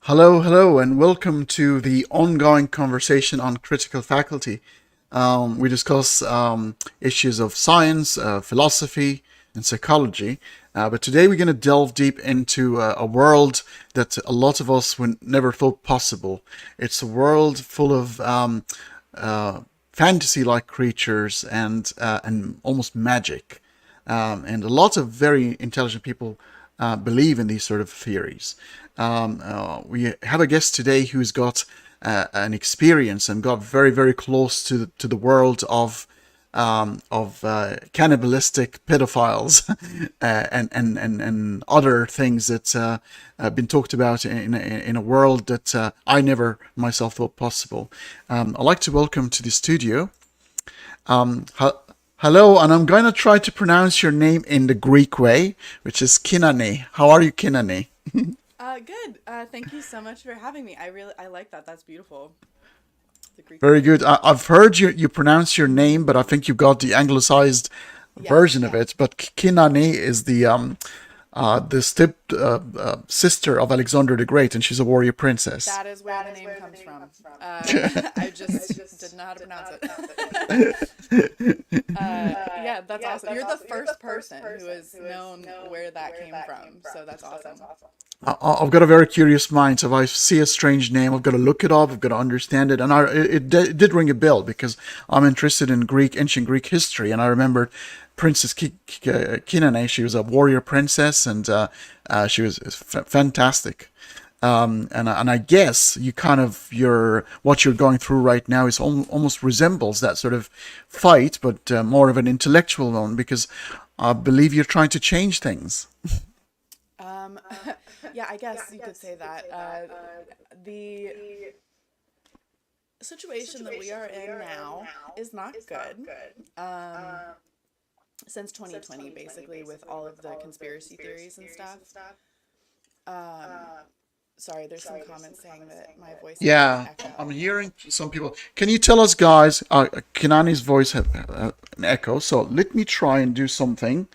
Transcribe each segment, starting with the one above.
Hello, hello, and welcome to the ongoing conversation on critical faculty. We discuss issues of science, philosophy, and psychology. But today we're going to delve deep into a world that a lot of us would never thought possible. It's a world full of uh, fantasy-like creatures and almost magic. And a lot of very intelligent people believe in these sort of theories. We have a guest today who's got an experience and got very, very close to the world of cannibalistic pedophiles and other things that have been talked about in a world that I never myself thought possible. I'd like to welcome to the studio. Hello, and I'm going to try to pronounce your name in the Greek way, which is Cynane. How are you, Cynane? Good. Thank you so much for having me. I like that. That's beautiful. The Greek Very way. good. I've heard you pronounce your name, but I think you got the anglicized Yeah, version of yeah. it. But Cynane is the step sister of Alexander the Great, and she's a warrior princess. That is where the name comes from. I just didn't know how to pronounce it. Yeah, that's awesome. You're the first person who has known where that came from, so that's awesome. I've got a very curious mind, so if I see a strange name, I've got to look it up, I've got to understand it, and it did ring a bell because I'm interested in ancient Greek history, and I remembered Princess Cynane. She was a warrior princess, and she was fantastic. And I guess you kind of what you're going through right now is almost resembles that sort of fight, but more of an intellectual one because I believe you're trying to change things. Um, yeah, I guess you could say that. The situation that we are in now is not good. Um, since 2020, basically, with all of the conspiracy theories and stuff. Um, Sorry, there's some comments saying that my voice has an Yeah, I'm echo. hearing some people. Can you tell us, guys? Kanani's voice had an echo, so let me try and do something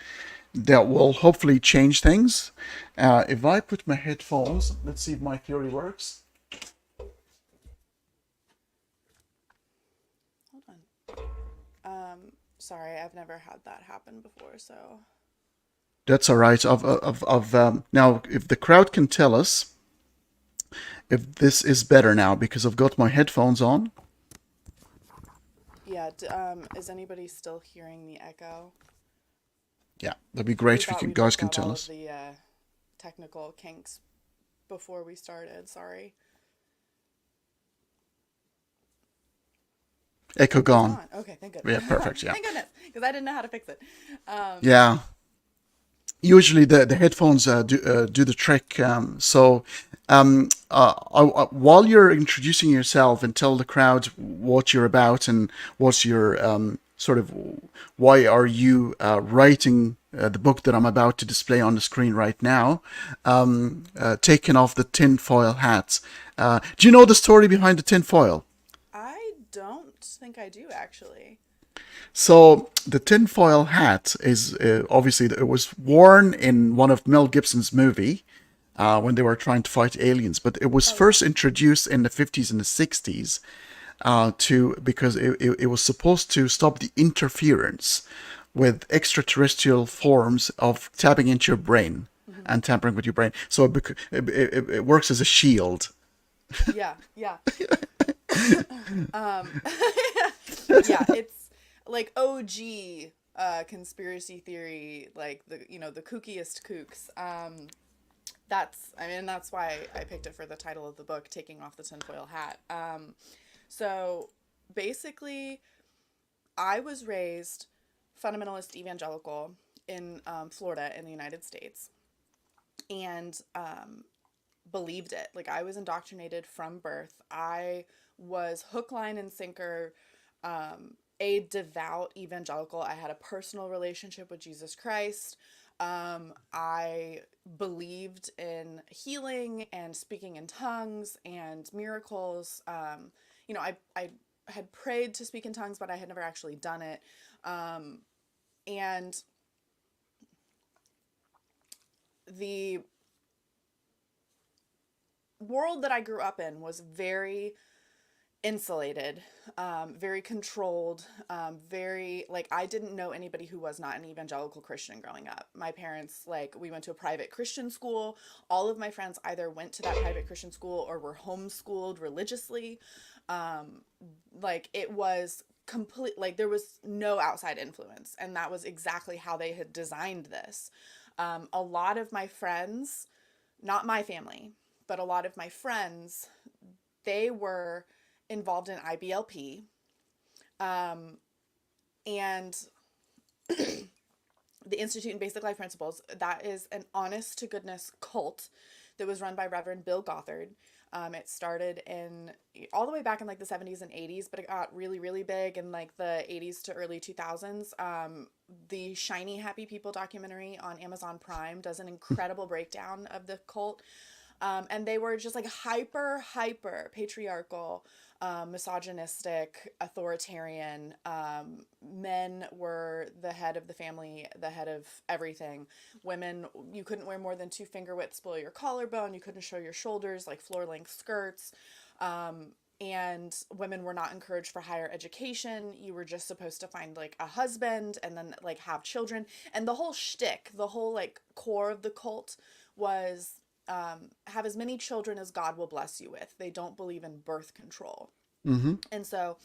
that will hopefully change things. If I put my headphones, let's see if my theory works. Hold on. Sorry, I've never had that happen before, so. That's all right. Now, if the crowd can tell us if this is better now because I've got my headphones on. Yeah, is anybody still hearing the echo? Yeah, that'd be We great if you thought can, we'd guys worked can out tell all of us. the technical kinks before we started. Sorry. Echo It's gone. gone. Okay, thank Yeah, goodness. perfect. Yeah, Thank goodness, because I didn't know how to fix it. Um, yeah. Usually the headphones do the trick. While you're introducing yourself and tell the crowd what you're about and what's your sort of why are you writing the book that I'm about to display on the screen right now, taking off the tinfoil hats. Do you know the story behind the tinfoil? I don't think I do actually. So the tinfoil hat is obviously it was worn in one of Mel Gibson's movie when they were trying to fight aliens, but it was Oh yeah. first introduced in the 50s and the 60s to because it was supposed to stop the interference with extraterrestrial forms of tapping into your brain Hmm. and tampering with your brain. So it works as a shield. Yeah, yeah. um, yeah, it's like OG conspiracy theory, like the kookiest kooks. That's why I picked it for the title of the book, Taking Off the Tinfoil Hat. So basically, I was raised fundamentalist evangelical in Florida in the United States, and believed it. Like I was indoctrinated from birth. I was hook, line, and sinker. A devout evangelical. I had a personal relationship with Jesus Christ. I believed in healing and speaking in tongues and miracles. I had prayed to speak in tongues, but I had never actually done it. Um, and the world that I grew up in was very insulated, very controlled, very like I didn't know anybody who was not an evangelical Christian growing up. My parents, like, we went to a private Christian school. All of my friends either went to that private Christian school or were homeschooled religiously. Um, like it was complete, like there was no outside influence, and that was exactly how they had designed this. A lot of my friends, not my family, but a lot of my friends, they were involved in IBLP, um, and the Institute in Basic Life Principles. That is an honest to goodness cult that was run by Reverend Bill Gothard. It started in all the way back in like the 70s and 80s, but it got really, really big in like the 80s to early 2000s. The Shiny Happy People documentary on Amazon Prime does an incredible breakdown of the cult. And they were just like hyper patriarchal, misogynistic, authoritarian. Men were the head of the family, the head of everything. Women, you couldn't wear more than 2 finger widths below your collarbone. You couldn't show your shoulders, like floor length skirts. And women were not encouraged for higher education. You were just supposed to find like a husband and then like have children. And the whole shtick, the whole like core of the cult was have as many children as God will bless you with. They don't believe in birth control. Mm-hmm. And so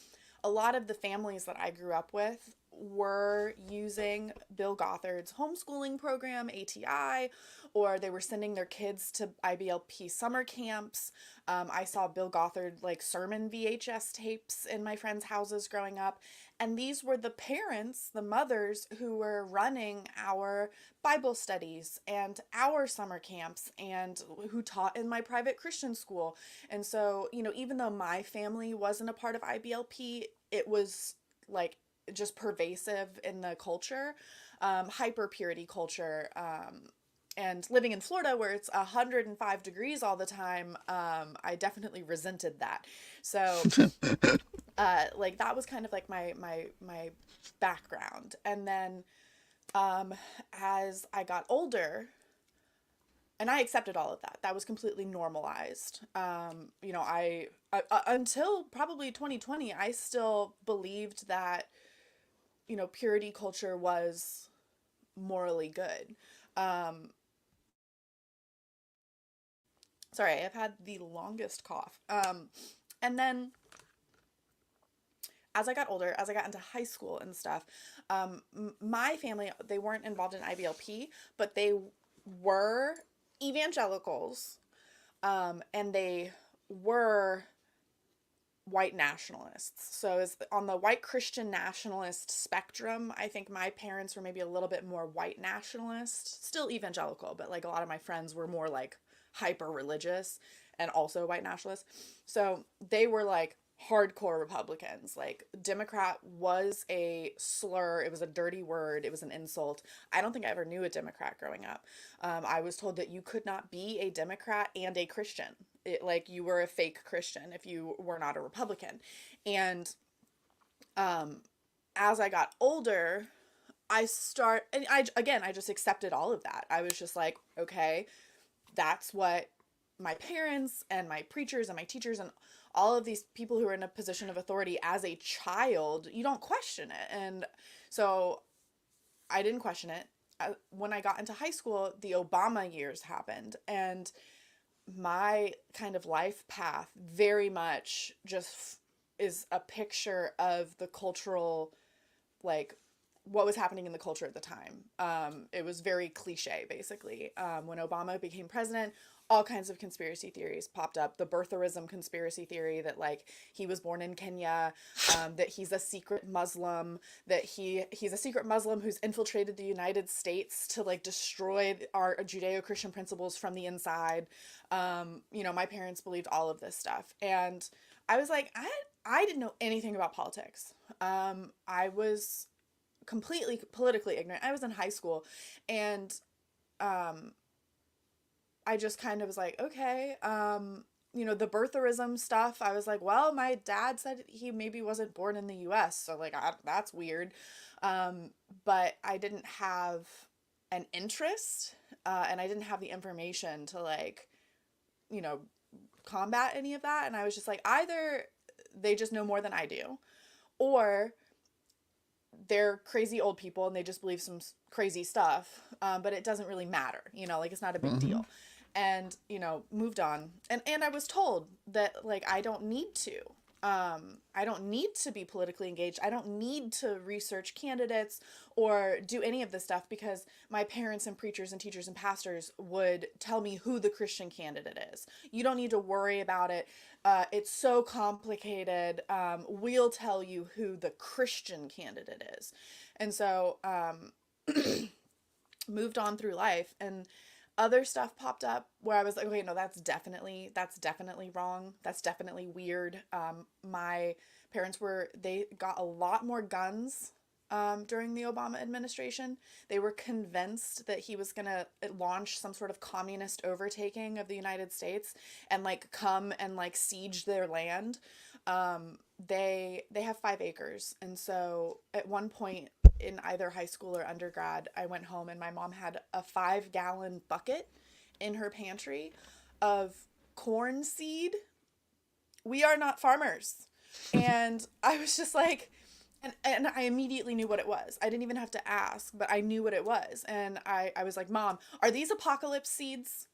a lot of the families that I grew up with were using Bill Gothard's homeschooling program, ATI, or they were sending their kids to IBLP summer camps. I saw Bill Gothard like sermon VHS tapes in my friends' houses growing up. And these were the parents, the mothers who were running our Bible studies and our summer camps and who taught in my private Christian school. And so, even though my family wasn't a part of IBLP, it was like just pervasive in the culture, hyper purity culture. And living in Florida where it's 105 degrees all the time, I definitely resented that. So, like that was kind of like my background. And then, as I got older, and I accepted all of that. That was completely normalized. I until probably 2020, I still believed that, purity culture was morally good. Um, Sorry, I've had the longest cough. And then as I got older, as I got into high school and stuff, my family, they weren't involved in IBLP, but they were evangelicals, and they were white nationalists. So as on the white Christian nationalist spectrum, I think my parents were maybe a little bit more white nationalist, still evangelical, but like a lot of my friends were more like hyper religious and also white nationalists. So they were like hardcore Republicans. Like Democrat was a slur, it was a dirty word, it was an insult. I don't think I ever knew a Democrat growing up. I was told that you could not be a Democrat and a Christian. Like you were a fake Christian if you were not a Republican. And as I got older, I just accepted all of that. I was just like, okay, that's what my parents and my preachers and my teachers and all of these people who are in a position of authority as a child, you don't question it. And so I didn't question it. When I got into high school, the Obama years happened, and my kind of life path very much just is a picture of the cultural, like what was happening in the culture at the time. It was very cliche, basically. When Obama became president, all kinds of conspiracy theories popped up. The birtherism conspiracy theory that like he was born in Kenya, that he's a secret Muslim, that he's a secret Muslim who's infiltrated the United States to like destroy our Judeo-Christian principles from the inside. My parents believed all of this stuff, and I was like, I didn't know anything about politics. I was completely politically ignorant. I was in high school, and I just kind of was like, okay, the birtherism stuff. I was like, well, my dad said he maybe wasn't born in the U.S., so like that's weird. But I didn't have an interest, and I didn't have the information to like, you know, combat any of that. And I was just like, either they just know more than I do, or they're crazy old people and they just believe some crazy stuff, but it doesn't really matter, like it's not a big deal. And moved on, and I was told that, like, I don't need to be politically engaged. I don't need to research candidates or do any of this stuff, because my parents and preachers and teachers and pastors would tell me who the Christian candidate is. You don't need to worry about it. It's so complicated. We'll tell you who the Christian candidate is. And so moved on through life, and other stuff popped up where I was like, okay, no, that's definitely wrong. That's definitely weird. My parents they got a lot more guns during the Obama administration. They were convinced that he was going to launch some sort of communist overtaking of the United States and, like, come and, like, siege their land. They have 5 acres. And so at one point in either high school or undergrad, I went home and my mom had a 5-gallon bucket in her pantry of corn seed. We are not farmers. And I was just like, and I immediately knew what it was. I didn't even have to ask, but I knew what it was. And I was like, Mom, are these apocalypse seeds?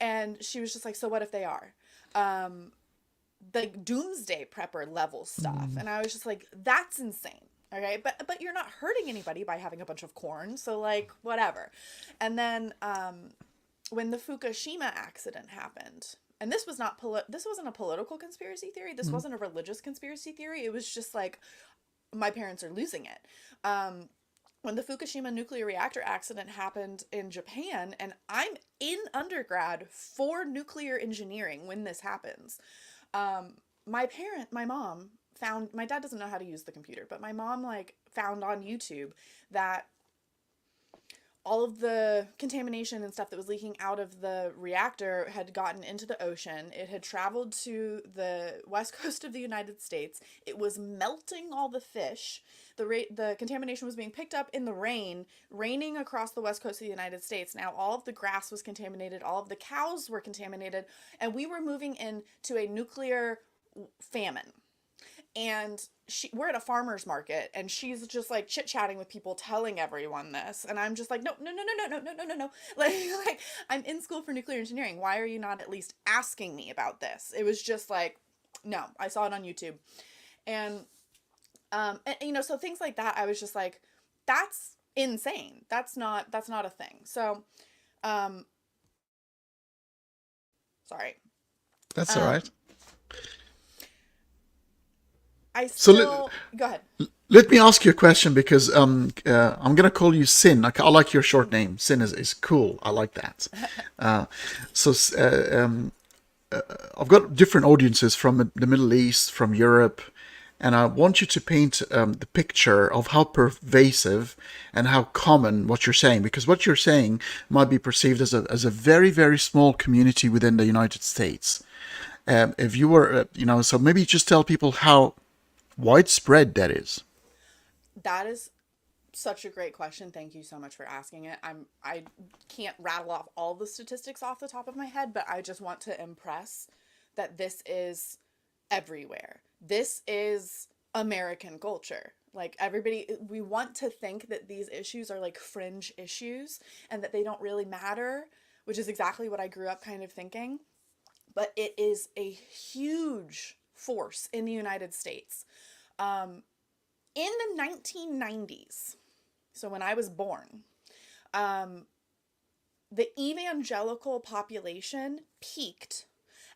And she was just like, so what if they are? Like doomsday prepper level stuff. And I was just like, that's insane. Okay, but you're not hurting anybody by having a bunch of corn, so, like, whatever. And then when the Fukushima accident happened, and this was not this wasn't a political conspiracy theory, this wasn't a religious conspiracy theory, it was just like, my parents are losing it. When the Fukushima nuclear reactor accident happened in Japan, and I'm in undergrad for nuclear engineering when this happens, my mom found, my dad doesn't know how to use the computer, but my mom, like, found on YouTube that all of the contamination and stuff that was leaking out of the reactor had gotten into the ocean. It had traveled to the west coast of the United States. It was melting all the fish. The contamination was being picked up in the rain, raining across the west coast of the United States. Now all of the grass was contaminated. All of the cows were contaminated. And we were moving into a nuclear famine. And we're at a farmer's market, and she's just, like, chit-chatting with people, telling everyone this. And I'm just like, no. Like, I'm in school for nuclear engineering. Why are you not at least asking me about this? It was just like, no, I saw it on YouTube. And so things like that, I was just like, that's insane. That's not a thing. So, sorry. That's all right. Go ahead. Let me ask you a question, because I'm going to call you Sin. I like your short name. Sin is cool. I like that. I've got different audiences from the Middle East, from Europe, and I want you to paint the picture of how pervasive and how common what you're saying, because what you're saying might be perceived as a very, very small community within the United States. If you were, so maybe just tell people how widespread that is. That is such a great question. Thank you so much for asking it. I can't rattle off all the statistics off the top of my head, but I just want to impress that this is everywhere. This is American culture. Like, everybody, we want to think that these issues are, like, fringe issues and that they don't really matter, which is exactly what I grew up kind of thinking. But it is a huge force in the United States. In the 1990s, so when I was born, the evangelical population peaked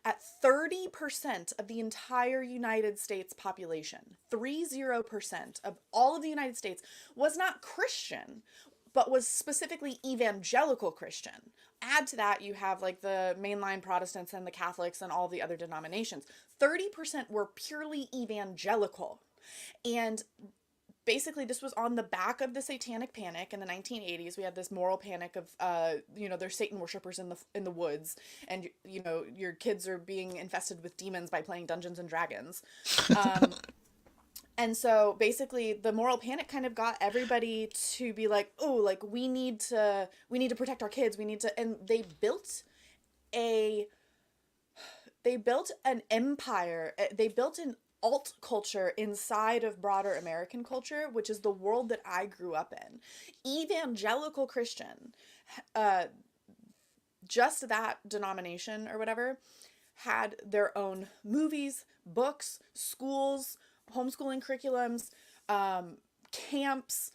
at 30% of the entire United States population. 30% of all of the United States was not Christian, but was specifically evangelical Christian. Add to that, you have, like, the mainline Protestants and the Catholics and all the other denominations. 30% were purely evangelical. And basically, this was on the back of the Satanic Panic in the 1980s. We had this moral panic of, there's Satan worshipers in the woods, and your kids are being infested with demons by playing Dungeons and Dragons. And so basically the moral panic kind of got everybody to be like, oh, like, we need to protect our kids. And they built a they built an empire. They built an alt culture inside of broader American culture, which is the world that I grew up in. Evangelical Christian, uh, just that denomination or whatever, had their own movies, books, schools, homeschooling curriculums, camps.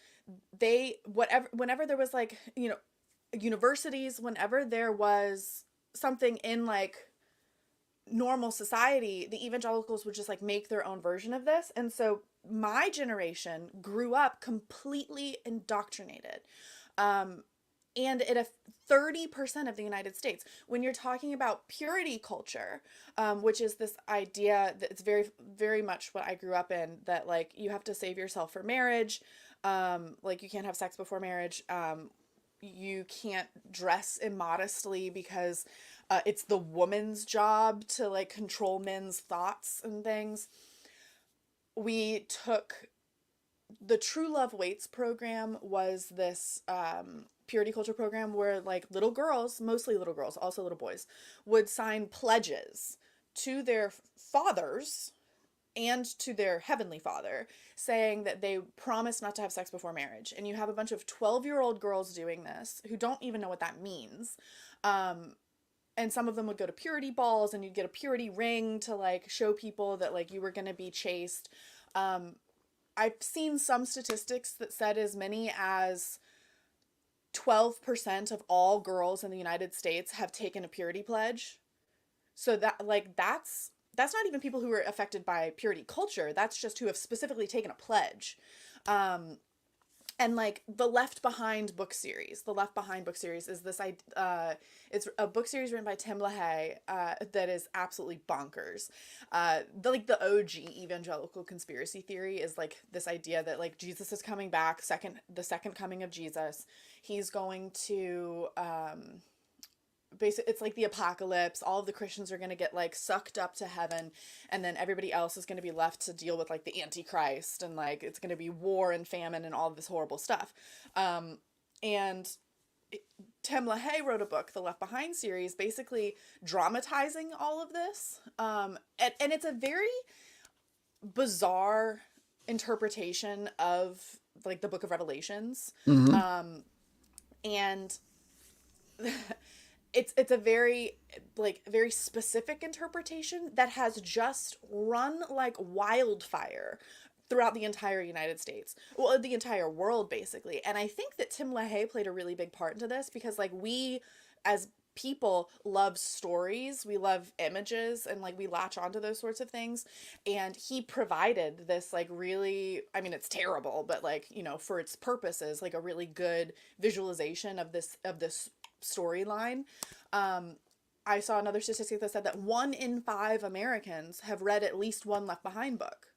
Whenever there was like, universities, whenever there was something in like normal society, the evangelicals would just like make their own version of this. And so my generation grew up completely indoctrinated. And in a 30% of the United States, when you're talking about purity culture, which is this idea that it's very, very much what I grew up in, that like you have to save yourself for marriage, like you can't have sex before marriage, you can't dress immodestly because it's the woman's job to like control men's thoughts and things. We took the True Love Waits program was this purity culture program where like little girls, mostly little girls, also little boys, would sign pledges to their fathers and to their heavenly father saying that they promise not to have sex before marriage. And you have a bunch of 12-year-old girls doing this who don't even know what that means. And some of them would go to purity balls, and you'd get a purity ring to like show people that like you were going to be chaste. I've seen some statistics that said as many as 12% of all girls in the United States have taken a purity pledge. So that's not even people who are affected by purity culture. That's just who have specifically taken a pledge. And like the Left Behind book series. The Left Behind book series is this it's a book series written by Tim LaHaye that is absolutely bonkers. The OG evangelical conspiracy theory is like this idea that like Jesus is coming back, the second coming of Jesus. He's going to basically, it's like the apocalypse. All of the Christians are going to get like sucked up to heaven, and then everybody else is going to be left to deal with like the Antichrist, and like it's going to be war and famine and all of this horrible stuff. And Tim LaHaye wrote a book, the Left Behind series, basically dramatizing all of this. And it's a very bizarre interpretation of like the book of Revelations. Mm-hmm. And it's a very very specific interpretation that has just run like wildfire throughout the entire United States, well, the entire world basically. And I think that Tim LaHaye played a really big part into this because like we as people love stories, we love images, and like we latch onto those sorts of things. And he provided this like really, I mean it's terrible, but like, for its purposes, like a really good visualization of this storyline. I saw another statistic that said that 1 in 5 Americans have read at least one Left Behind book.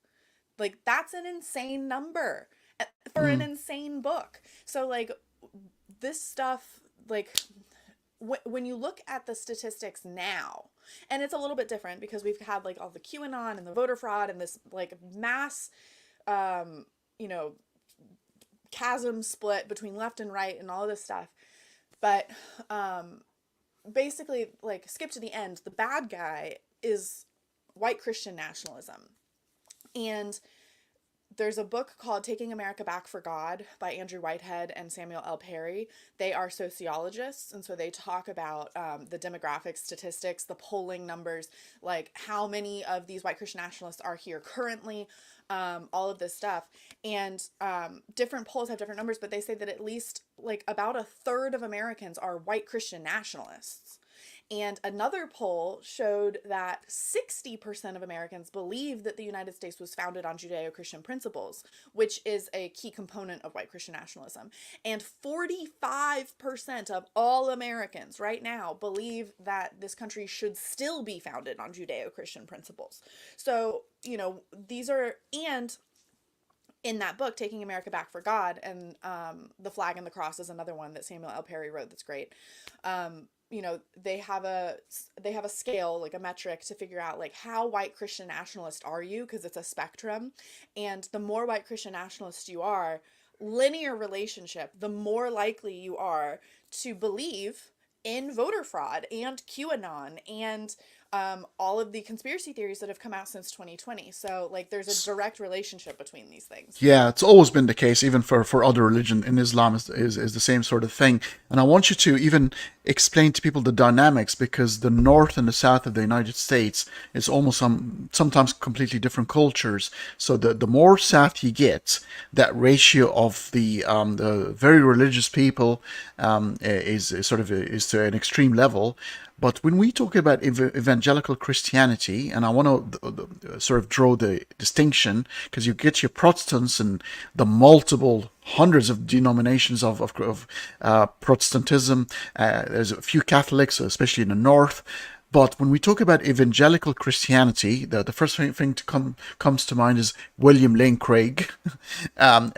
Like that's an insane number for an insane book. So like this stuff, like when you look at the statistics now, and it's a little bit different because we've had like all the QAnon and the voter fraud and this like mass, chasm split between left and right and all of this stuff. But basically, like, skip to the end, the bad guy is white Christian nationalism. And there's a book called Taking America Back for God by Andrew Whitehead and Samuel L. Perry. They are sociologists, and so they talk about the demographic statistics, the polling numbers, like how many of these white Christian nationalists are here currently, all of this stuff. And different polls have different numbers, but they say that at least like about a third of Americans are white Christian nationalists. And another poll showed that 60% of Americans believe that the United States was founded on Judeo-Christian principles, which is a key component of white Christian nationalism. And 45% of all Americans right now believe that this country should still be founded on Judeo-Christian principles. So, these are, and in that book, Taking America Back for God, and The Flag and the Cross is another one that Samuel L. Perry wrote that's great. They have a scale, like a metric to figure out like how white Christian nationalist are you, because it's a spectrum. And the more white Christian nationalist you are, linear relationship, the more likely you are to believe in voter fraud and QAnon and all of the conspiracy theories that have come out since 2020. So, like, there's a direct relationship between these things. Yeah, it's always been the case, even for other religion. In Islam is the same sort of thing. And I want you to even explain to people the dynamics, because the north and the south of the United States is almost sometimes completely different cultures. So the more south you get, that ratio of the very religious people is to an extreme level. But when we talk about evangelical Christianity, and I want to sort of draw the distinction, because you get your Protestants and the multiple hundreds of denominations of Protestantism. There's a few Catholics, especially in the north. But when we talk about evangelical Christianity, the first thing comes to mind is William Lane Craig, and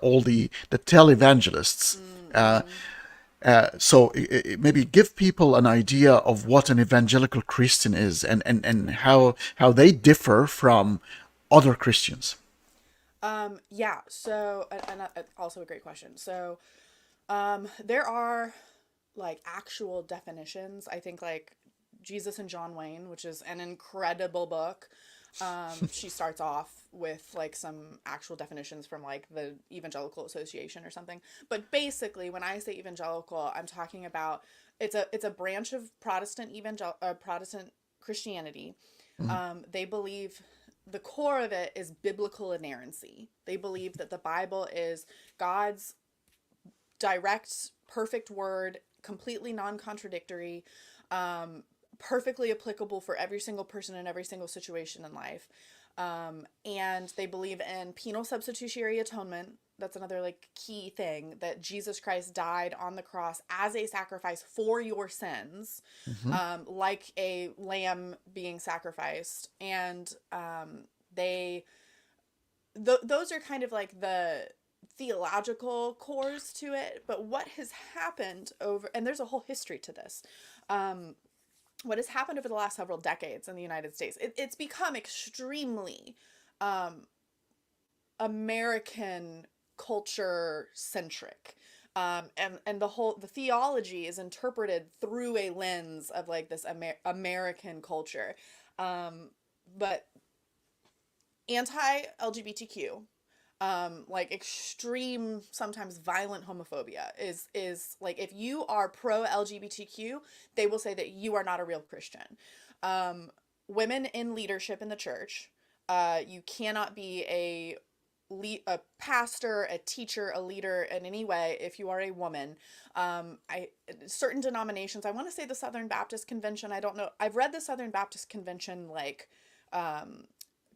all the televangelists. So maybe give people an idea of what an evangelical Christian is, and how they differ from other Christians. Yeah. So, and also a great question. So, there are like actual definitions. I think like Jesus and John Wayne, which is an incredible book. She starts off with like some actual definitions from like the Evangelical Association or something. But basically, when I say evangelical, I'm talking about it's a branch of Protestant Christianity. They believe the core of it is biblical inerrancy. They believe that the Bible is God's direct, perfect word, completely non-contradictory, perfectly applicable for every single person in every single situation in life. And they believe in penal substitutionary atonement. That's another like key thing, that Jesus Christ died on the cross as a sacrifice for your sins, Mm-hmm. like a lamb being sacrificed. And they those are kind of like the theological cores to it. But what has happened over, and there's a whole history to this, what has happened over the last several decades in the United States, it's become extremely American culture centric. And the theology is interpreted through a lens of like this American culture. But anti-LGBTQ, like extreme, sometimes violent homophobia is like, if you are pro LGBTQ, they will say that you are not a real Christian. Women in leadership in the church, you cannot be a pastor, a teacher, a leader in any way if you are a woman. Certain denominations, I want to say the Southern Baptist Convention, I don't know. I've read the Southern Baptist Convention like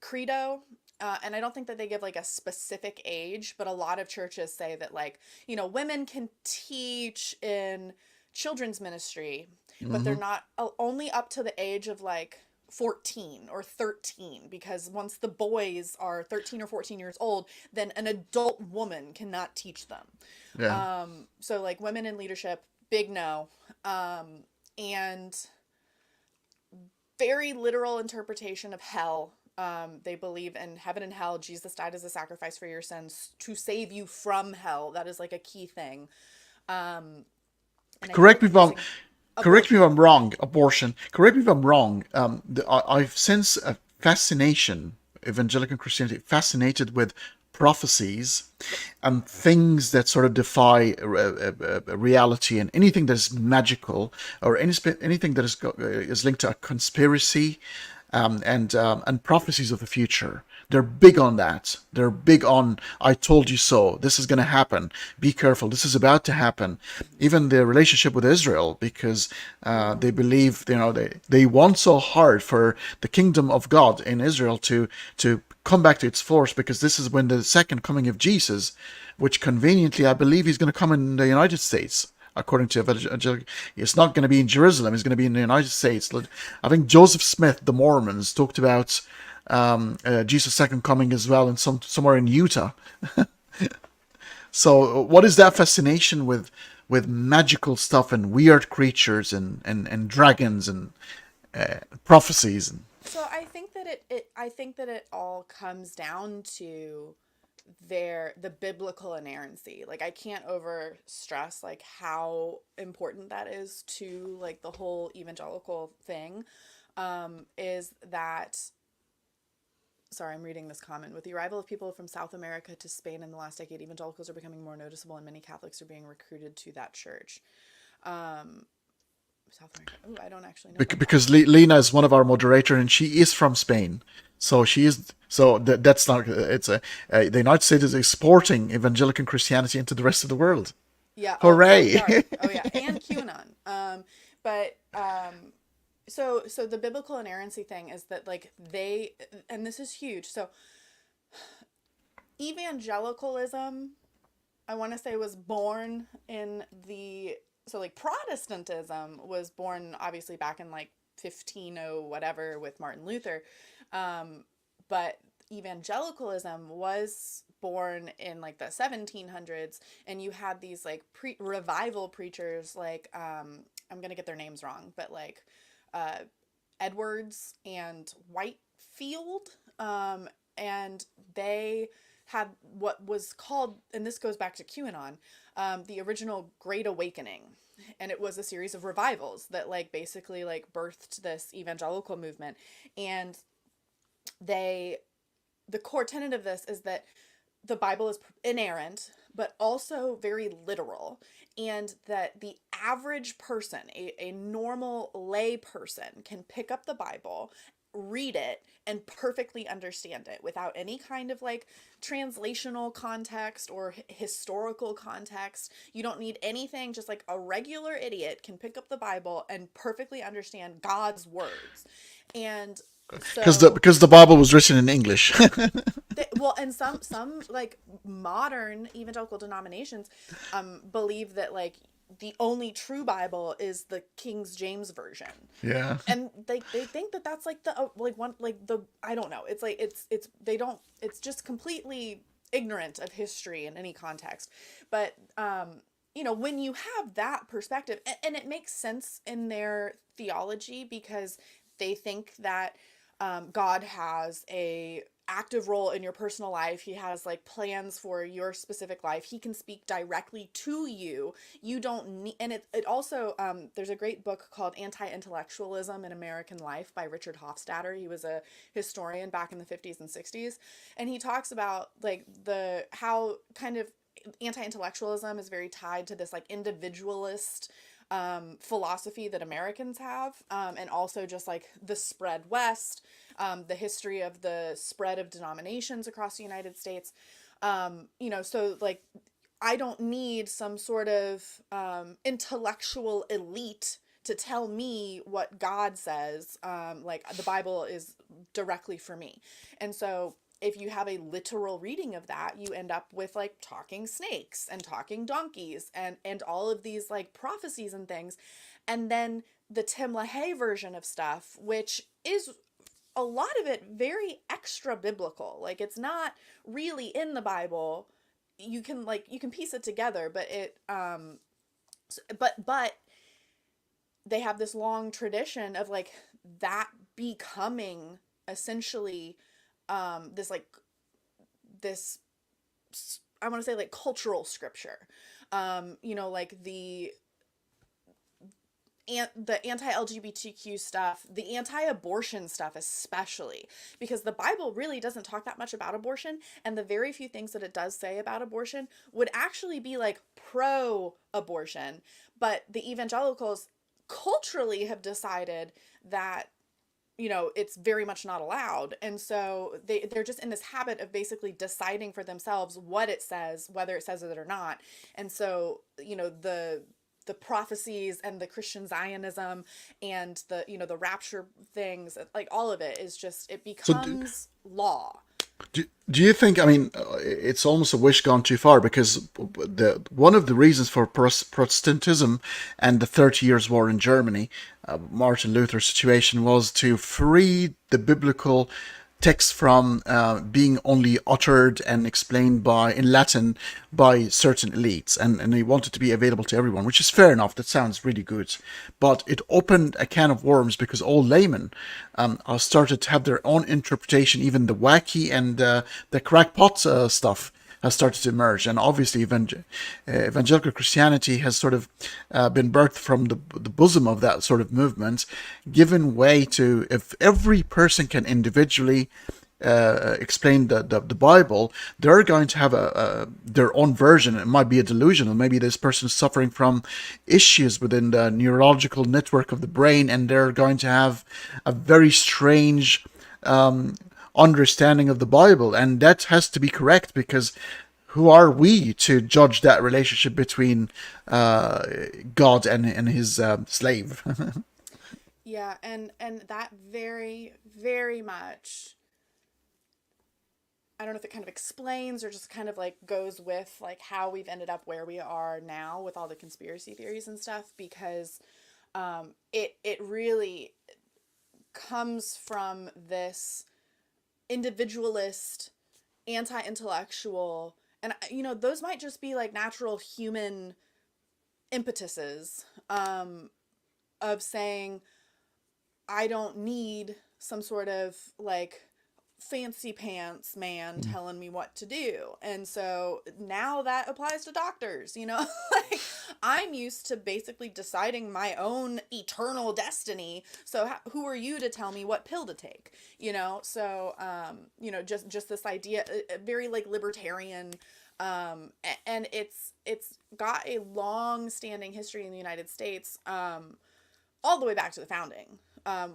credo, and I don't think that they give like a specific age, but a lot of churches say that, like, you know, women can teach in children's ministry, but they're Mm-hmm. not, only up to the age of like 14 or 13, because once the boys are 13 or 14 years old, then an adult woman cannot teach them. Yeah. So like women in leadership, big no. And very literal interpretation of hell. They believe in heaven and hell. Jesus died as a sacrifice for your sins to save you from hell. That is like a key thing. And I think Correct me if I'm using Correct me if abortion. I'm wrong. Abortion. Correct me if I'm wrong. I've since a fascination, evangelical Christianity, fascinated with prophecies Yep. and things that sort of defy reality, and anything that is magical, or anything that is linked to a conspiracy, and prophecies of the future. They're big on that. They're big on "I told you so." This is going to happen. Be careful. This is about to happen. Even the relationship with Israel, because they believe, they want so hard for the kingdom of God in Israel to come back to its force, because this is when the second coming of Jesus, which conveniently I believe he's going to come in the United States. According to evangelical, it's not going to be in Jerusalem. It's going to be in the United States. I think Joseph Smith, the Mormons, talked about Jesus' second coming as well, in somewhere in Utah. So, what is that fascination with magical stuff and weird creatures and dragons and prophecies? So I think that it all comes down to the biblical inerrancy. Like I can't over stress like how important that is to like the whole evangelical thing. Is that sorry, I'm reading this comment. With the arrival of people from South America to Spain in the last decade, evangelicals are becoming more noticeable, and many Catholics are being recruited to that church. South America. Oh, I don't actually know. Because Lena is one of our moderator, and she is from Spain, so she is. So that's not. It's the United States is exporting evangelical Christianity into the rest of the world. Yeah. Hooray! Oh yeah, and QAnon. But so the biblical inerrancy thing is that like and this is huge. So evangelicalism, I want to say, was born in so like Protestantism was born obviously back in like 1500 whatever with Martin Luther, but evangelicalism was born in like the 1700s, and you had these like revival preachers like I'm gonna get their names wrong, but like Edwards and Whitefield, and they had what was called, and this goes back to QAnon, the original Great Awakening. And it was a series of revivals that like basically like birthed this evangelical movement. And the core tenet of this is that the Bible is inerrant, but also very literal, and that the average person, a normal lay person, can pick up the Bible, read it, and perfectly understand it without any kind of like translational context or historical context. You don't need anything, just like a regular idiot can pick up the Bible and perfectly understand God's words. And so Because the Bible was written in English. well, and some like modern evangelical denominations believe that like the only true Bible is the King James version. Yeah. And they think that that's like the like one like the I don't know. It's like it's just completely ignorant of history in any context. But when you have that perspective, and it makes sense in their theology, because they think that God has a active role in your personal life. He has like plans for your specific life. He can speak directly to you. You don't need, and it also, there's a great book called Anti-Intellectualism in American Life by Richard Hofstadter. He was a historian back in the 50s and 60s. And he talks about like how kind of anti-intellectualism is very tied to this like individualist philosophy that Americans have, and also just like the spread west, the history of the spread of denominations across the United States. So like I don't need some sort of intellectual elite to tell me what God says. Like the Bible is directly for me. And so if you have a literal reading of that, you end up with like talking snakes and talking donkeys and all of these like prophecies and things. And then the Tim LaHaye version of stuff, which is a lot of it very extra biblical. Like it's not really in the Bible. You can piece it together, but but they have this long tradition of like that becoming essentially this I want to say like cultural scripture, like the anti-LGBTQ stuff, the anti-abortion stuff especially, because the Bible really doesn't talk that much about abortion, and the very few things that it does say about abortion would actually be like pro-abortion, but the evangelicals culturally have decided that it's very much not allowed. And so they're just in this habit of basically deciding for themselves what it says, whether it says it or not. And so, the prophecies and the Christian Zionism and the rapture things, like all of it is just, it becomes law. Do you think, I mean, it's almost a wish gone too far, because one of the reasons for Protestantism and the 30 Years' War in Germany, Martin Luther's situation, was to free the biblical texts from being only uttered and explained in Latin by certain elites, and they want it to be available to everyone, which is fair enough. That sounds really good, but it opened a can of worms because all laymen started to have their own interpretation, even the wacky and the crackpot stuff has started to emerge. And obviously, evangelical Christianity has sort of been birthed from the bosom of that sort of movement, given way to, if every person can individually explain the Bible, they're going to have their own version. It might be a delusional. Maybe this person is suffering from issues within the neurological network of the brain, and they're going to have a very strange understanding of the Bible, and that has to be correct, because who are we to judge that relationship between God and his slave? Yeah, and that very, very much, I don't know if it kind of explains or just kind of like goes with like how we've ended up where we are now with all the conspiracy theories and stuff, because it really comes from this individualist, anti-intellectual, and those might just be like natural human impetuses, of saying, I don't need some sort of like fancy pants man telling me what to do. And so now that applies to doctors, like I'm used to basically deciding my own eternal destiny. So who are you to tell me what pill to take? So just this idea, very like libertarian, and it's got a long standing history in the United States, all the way back to the founding,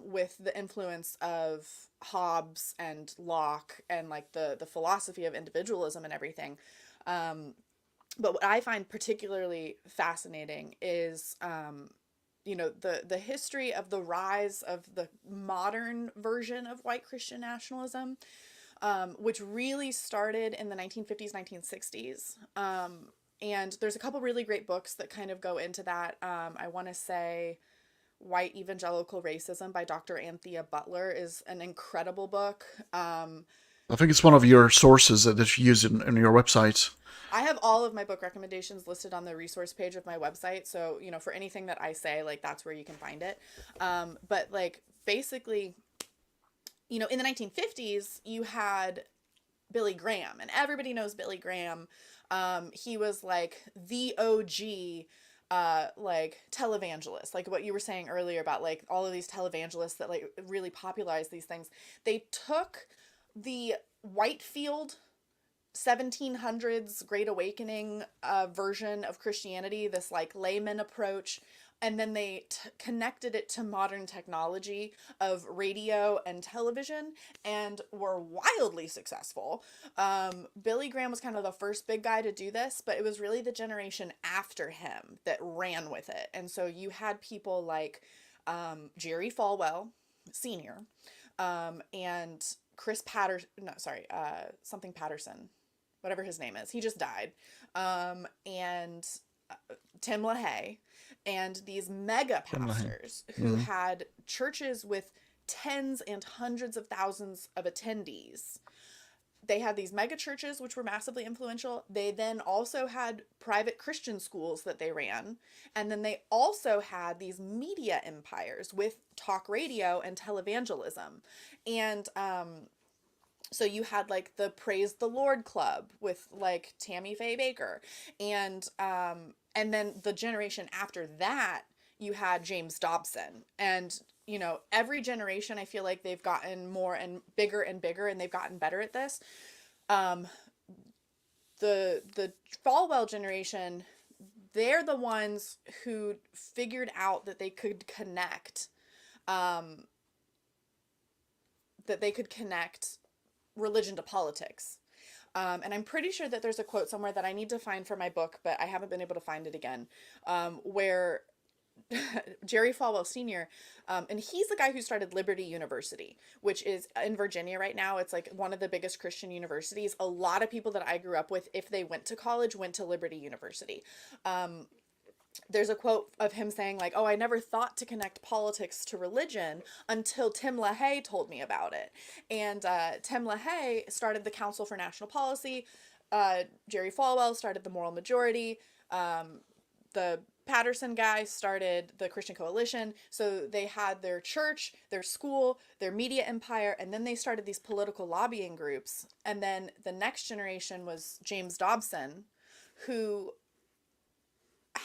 with the influence of Hobbes and Locke and like the philosophy of individualism and everything. But what I find particularly fascinating is, the history of the rise of the modern version of white Christian nationalism, which really started in the 1950s, 1960s. And there's a couple really great books that kind of go into that. I want to say White Evangelical Racism by Dr. Anthea Butler is an incredible book. I think it's one of your sources that you use in your website. I have all of my book recommendations listed on the resource page of my website. So, for anything that I say, like that's where you can find it. But like basically, in the 1950s, you had Billy Graham, and everybody knows Billy Graham. He was like the OG like televangelist, like what you were saying earlier about like all of these televangelists that like really popularized these things. They took the Whitefield 1700s Great Awakening version of Christianity, this like layman approach, and then they connected it to modern technology of radio and television, and were wildly successful. Billy Graham was kind of the first big guy to do this, but it was really the generation after him that ran with it. And so you had people like Jerry Falwell Sr., and Chris Patterson, no, sorry, something Patterson, whatever his name is. He just died. And Tim LaHaye, and these mega pastors who had churches with tens and hundreds of thousands of attendees. They had these mega churches, which were massively influential. They then also had private Christian schools that they ran. And then they also had these media empires with talk radio and televangelism. And so you had like the Praise the Lord Club with like Tammy Faye Baker. And then the generation after that, you had James Dobson. And, every generation, I feel like they've gotten more and bigger, and they've gotten better at this. The Falwell generation, they're the ones who figured out that they could connect, religion to politics. And I'm pretty sure that there's a quote somewhere that I need to find for my book, but I haven't been able to find it again, where Jerry Falwell Sr., and he's the guy who started Liberty University, which is in Virginia right now. It's like one of the biggest Christian universities. A lot of people that I grew up with, if they went to college, went to Liberty University. there's a quote of him saying like, "Oh, I never thought to connect politics to religion until Tim LaHaye told me about it." And Tim LaHaye started the Council for National Policy. Jerry Falwell started the Moral Majority. The Patterson guy started the Christian Coalition. So they had their church, their school, their media empire, and then they started these political lobbying groups. And then the next generation was James Dobson, who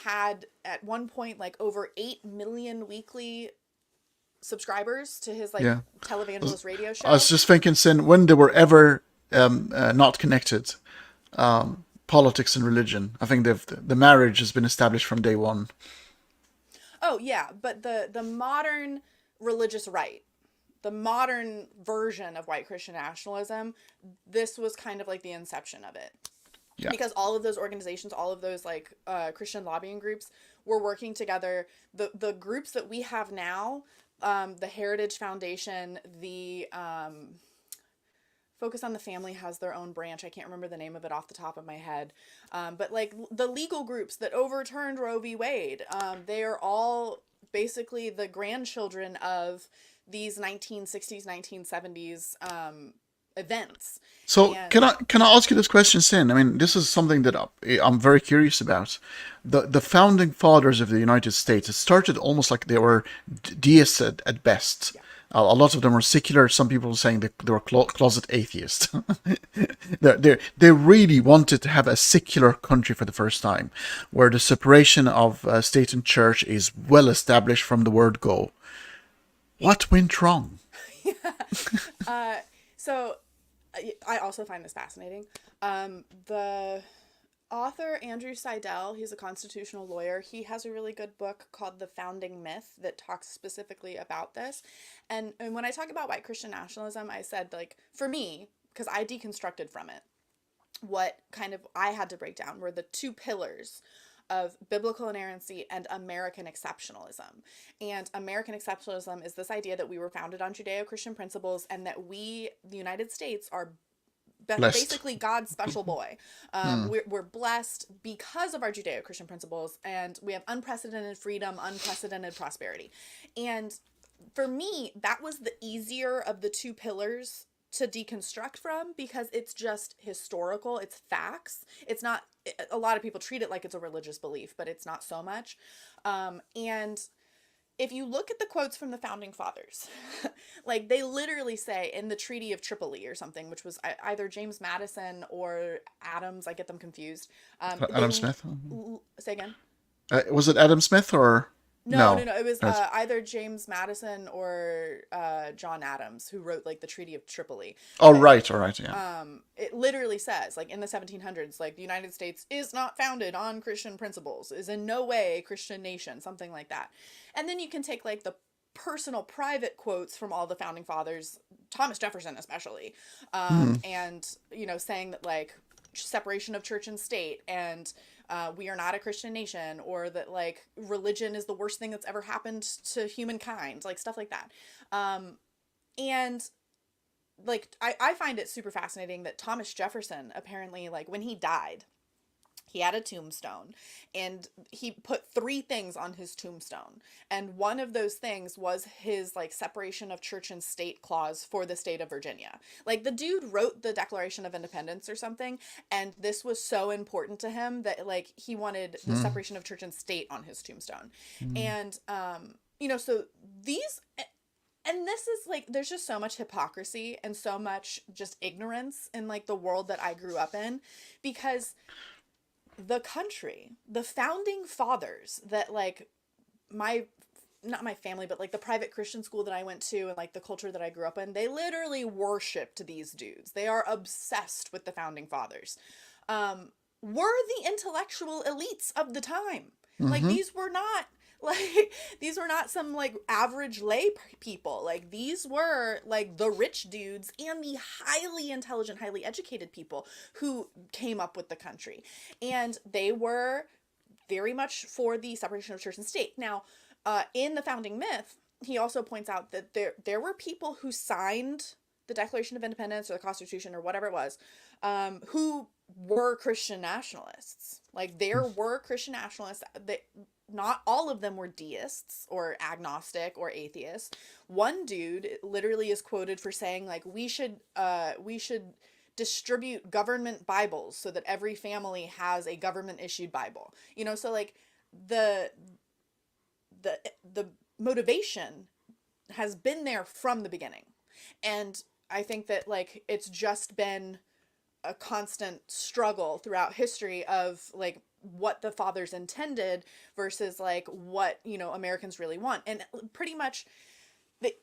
had at one point like over 8 million weekly subscribers to his like Yeah. televangelist radio I was show. just thinking, Sin, when they were ever not connected, politics and religion. I think the marriage has been established from day one. Oh yeah, but the modern religious right, the modern version of white Christian nationalism, this was kind of like the inception of it. Yeah. Because all of those organizations, all of those like Christian lobbying groups were working together. The groups that we have now, the Heritage Foundation, the Focus on the Family has their own branch. I can't remember the name of it off the top of my head. But like the legal groups that overturned Roe v. Wade, they are all basically the grandchildren of these 1960s, 1970s events. So And can I ask you this question, Sin? I mean, this is something that I'm very curious about. The founding fathers of the United States, it started almost like they were deists at best. yeah. A lot of them were secular. Some people were saying that they were closet atheists. They really wanted to have a secular country for the first time, where the separation of state and church is well established from the word go. What went wrong? So I also find this fascinating. The author, Andrew Seidel, he's a constitutional lawyer. He has a really good book called The Founding Myth that talks specifically about this. And when I talk about white Christian nationalism, I said, like, for me, because I deconstructed from it, what kind of I had to break down were the two pillars of biblical inerrancy and American exceptionalism. And American exceptionalism is this idea that we were founded on Judeo-Christian principles and that we, the United States, are Blessed. basically God's special boy. We're blessed because of our Judeo-Christian principles, and we have unprecedented freedom, unprecedented prosperity. And for me, that was the easier of the two pillars to deconstruct from, because it's just historical, it's facts. It's not, a lot of people treat it like it's a religious belief, but it's not so much. And if you look at the quotes from the founding fathers, like they literally say in the Treaty of Tripoli or something, which was either James Madison or Adams, I get them confused. Adam Smith? Say again? Was it Adam Smith or No, no? It was either James Madison or John Adams who wrote like the Treaty of Tripoli. Oh, But right, all right, yeah. it literally says, like in the 1700s, like the United States is not founded on Christian principles, is in no way a Christian nation, something like that. And then you can take like the personal private quotes from all the founding fathers, Thomas Jefferson especially, and saying that like separation of church and state, and we are not a Christian nation, or that like religion is the worst thing that's ever happened to humankind, like stuff like that. And like I find it super fascinating that Thomas Jefferson apparently, like when he died, he had a tombstone and he put 3 things on his tombstone. And one of those things was his like separation of church and state clause for the state of Virginia. Like the dude wrote the Declaration of Independence or something, and this was so important to him that like he wanted the separation of church and state on his tombstone. And so these, and this is like, there's just so much hypocrisy and so much just ignorance in like the world that I grew up in, because the country, the founding fathers that like not my family, but like the private Christian school that I went to and like the culture that I grew up in, they literally worshipped these dudes. They are obsessed with the founding fathers. Were the intellectual elites of the time. Like these were not some like average lay people. Like these were like the rich dudes and the highly intelligent, highly educated people who came up with the country. And they were very much for the separation of church and state. Now, in the founding myth, he also points out that there were people who signed the Declaration of Independence or the Constitution or whatever it was, who were Christian nationalists. Like there were Christian nationalists that not all of them were deists or agnostic or atheists. One dude literally is quoted for saying like we should distribute government Bibles so that every family has a government issued Bible. So like the the motivation has been there from the beginning. And I think that like it's just been a constant struggle throughout history of like what the fathers intended versus like what Americans really want. And pretty much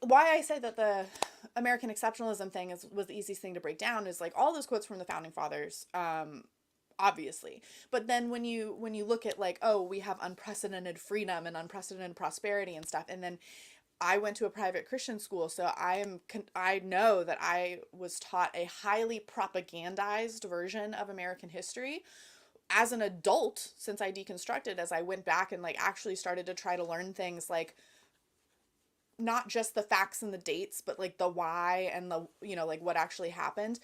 why I say that the American exceptionalism thing was the easiest thing to break down is like all those quotes from the founding fathers, obviously, but then when you look at like, oh, we have unprecedented freedom and unprecedented prosperity and stuff, and then I went to a private Christian school, so I know that I was taught a highly propagandized version of American history. As an adult, since I deconstructed, as I went back and like actually started to try to learn things like not just the facts and the dates, but like the why and the, like what actually happened.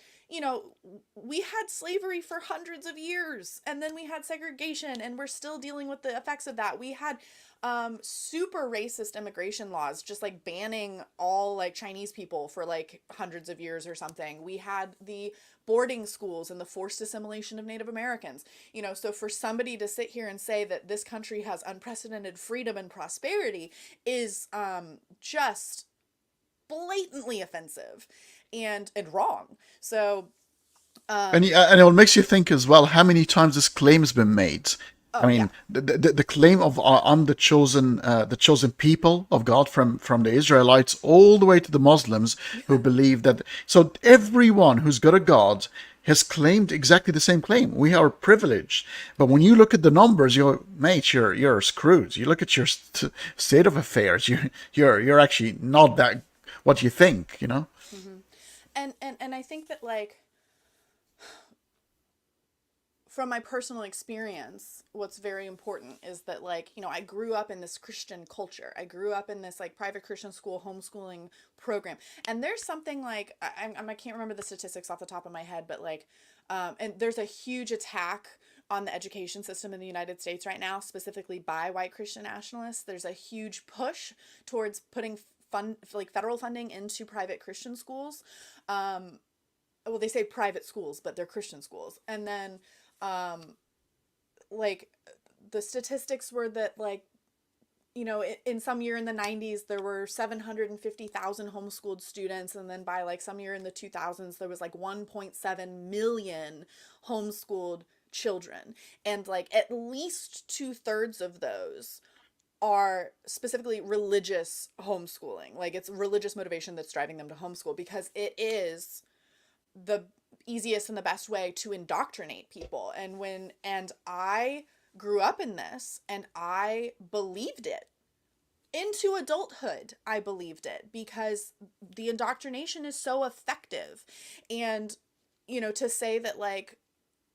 We had slavery for hundreds of years, and then we had segregation, and we're still dealing with the effects of that. We had super racist immigration laws, just like banning all like Chinese people for like hundreds of years or something. We had the boarding schools and the forced assimilation of Native Americans. So for somebody to sit here and say that this country has unprecedented freedom and prosperity is just blatantly offensive and wrong. So And it makes you think as well how many times this claim has been made. I oh yeah. mean, the claim of I'm the chosen people of God from the Israelites all the way to the Muslims who believe that. So everyone who's got a God has claimed exactly the same claim. We are privileged, but when you look at the numbers, you're screwed. You look at your state of affairs. You're actually not that what you think. Hmm. And I think that like from my personal experience, what's very important is that like, I grew up in this Christian culture. I grew up in this like private Christian school homeschooling program. And there's something like, I can't remember the statistics off the top of my head, but like, and there's a huge attack on the education system in the United States right now, specifically by white Christian nationalists. There's a huge push towards putting like federal funding into private Christian schools. Well, they say private schools, but they're Christian schools. And then, like the statistics were that like, in some year in the 90s, there were 750,000 homeschooled students. And then by like some year in the 2000s, there was like 1.7 million homeschooled children. And like at least 2/3 of those are specifically religious homeschooling. Like it's religious motivation that's driving them to homeschool because it is the easiest and the best way to indoctrinate people. And I grew up in this and I believed it. Into adulthood, I believed it because the indoctrination is so effective. And to say that like,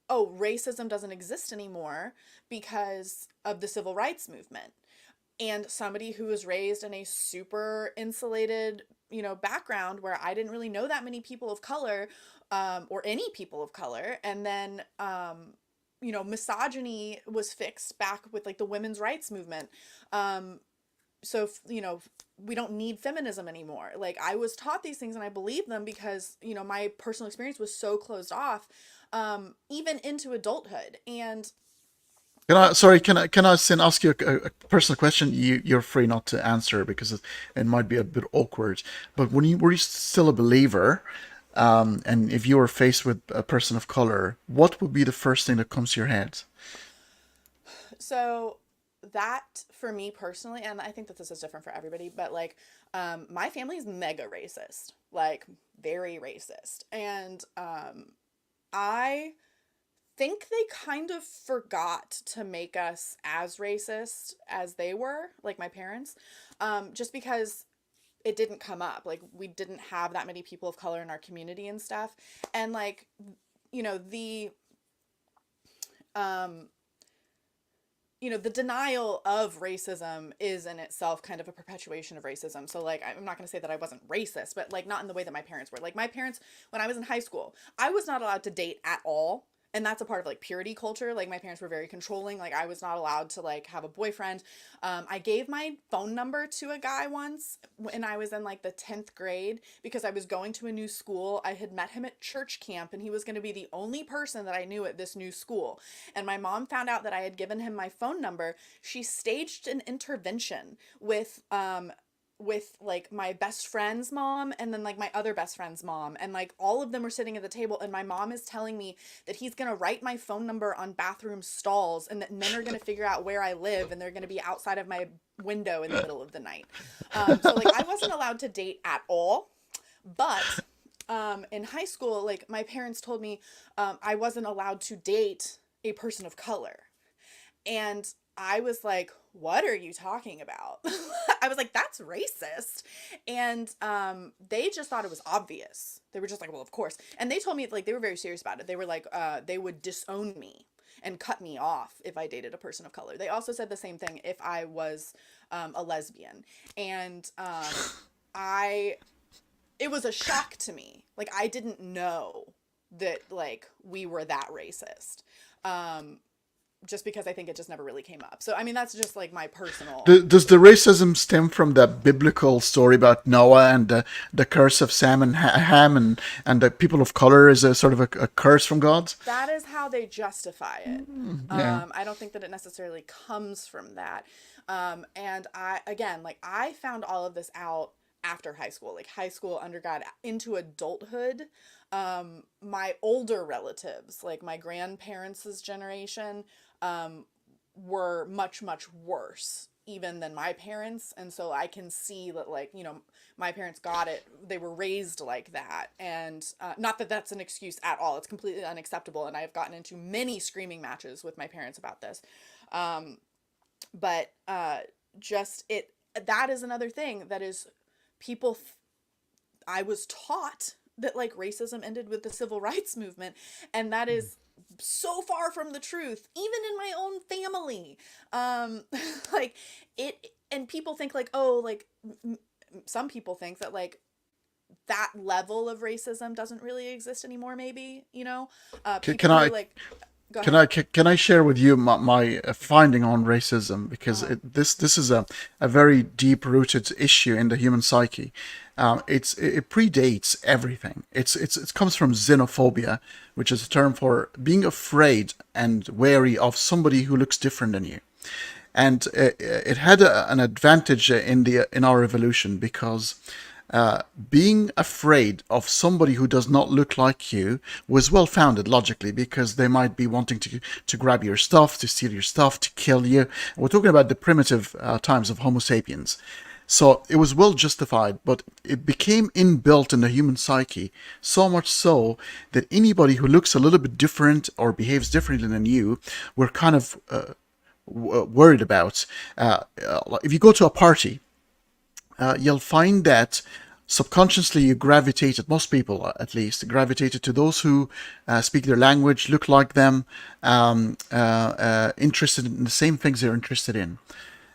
oh, racism doesn't exist anymore because of the civil rights movement, and somebody who was raised in a super insulated background where I didn't really know that many people of color, or any people of color, and then misogyny was fixed back with like the women's rights movement. So we don't need feminism anymore. Like I was taught these things and I believed them because my personal experience was so closed off, even into adulthood. And Can I then ask you a personal question? You're free not to answer because it might be a bit awkward. But were you still a believer, and if you were faced with a person of color, what would be the first thing that comes to your head? so that for me personally, and I think that this is different for everybody, but like my family is mega racist, like very racist. And I think they kind of forgot to make us as racist as they were, like my parents, just because it didn't come up. Like we didn't have that many people of color in our community and stuff. And like, the um the denial of racism is in itself kind of a perpetuation of racism. So like I'm not going to say that I wasn't racist, but like not in the way that my parents were. Like my parents, when I was in high school, I was not allowed to date at all and that's a part of like purity culture. Like my parents were very controlling. Like I was not allowed to like have a boyfriend. I gave my phone number to a guy once when I was in like the 10th grade because I was going to a new school. I had met him at church camp and he was going to be the only person that I knew at this new school. And my mom found out that I had given him my phone number. She staged an intervention with like my best friend's mom and then like my other best friend's mom, and like all of them were sitting at the table, and my mom is telling me that he's going to write my phone number on bathroom stalls and that men are going to figure out where I live and they're going to be outside of my window in the middle of the night. So like I wasn't allowed to date at all, but in high school, like my parents told me I wasn't allowed to date a person of color. And I was like, what are you talking about? I was like, that's racist. And they just thought it was obvious. They were just like, well, of course. And they told me, like, they were very serious about it. They were like, they would disown me and cut me off if I dated a person of color. They also said the same thing if I was a lesbian. And it was a shock to me. Like, I didn't know that, like, we were that racist. Just because I think it just never really came up. So, I mean, that's just like my personal. Does the racism stem from that biblical story about Noah and the curse of Sam and Ham, and the people of color is a sort of a curse from God? That is how they justify it. Yeah. I don't think that it necessarily comes from that. And I found all of this out after high school, like high school, undergrad, into adulthood. My older relatives, like my grandparents' generation, were much, much worse even than my parents. And so I can see that, like, you know, my parents got it. They were raised like that. And not that that's an excuse at all. It's completely unacceptable. And I've gotten into many screaming matches with my parents about this. But that is another thing that is people, I was taught that like racism ended with the civil rights movement, and that is so far from the truth, even in my own family. Like it, and people think like, oh, like some people think that like that level of racism doesn't really exist anymore, maybe, you know. Can People who I like go Can ahead. I share with you my finding on racism, because Uh-huh. this is a very deep rooted issue in the human psyche. It predates everything. It comes from xenophobia, which is a term for being afraid and wary of somebody who looks different than you. And it had an advantage in our evolution, because being afraid of somebody who does not look like you was well founded logically, because they might be wanting to grab your stuff, to steal your stuff, to kill you. We're talking about the primitive times of Homo sapiens. So it was well justified, but it became inbuilt in the human psyche, so much so that anybody who looks a little bit different or behaves differently than you, we're kind of worried about. If you go to a party, you'll find that subconsciously you gravitated, most people at least, gravitated to those who speak their language, look like them, interested in the same things they're interested in.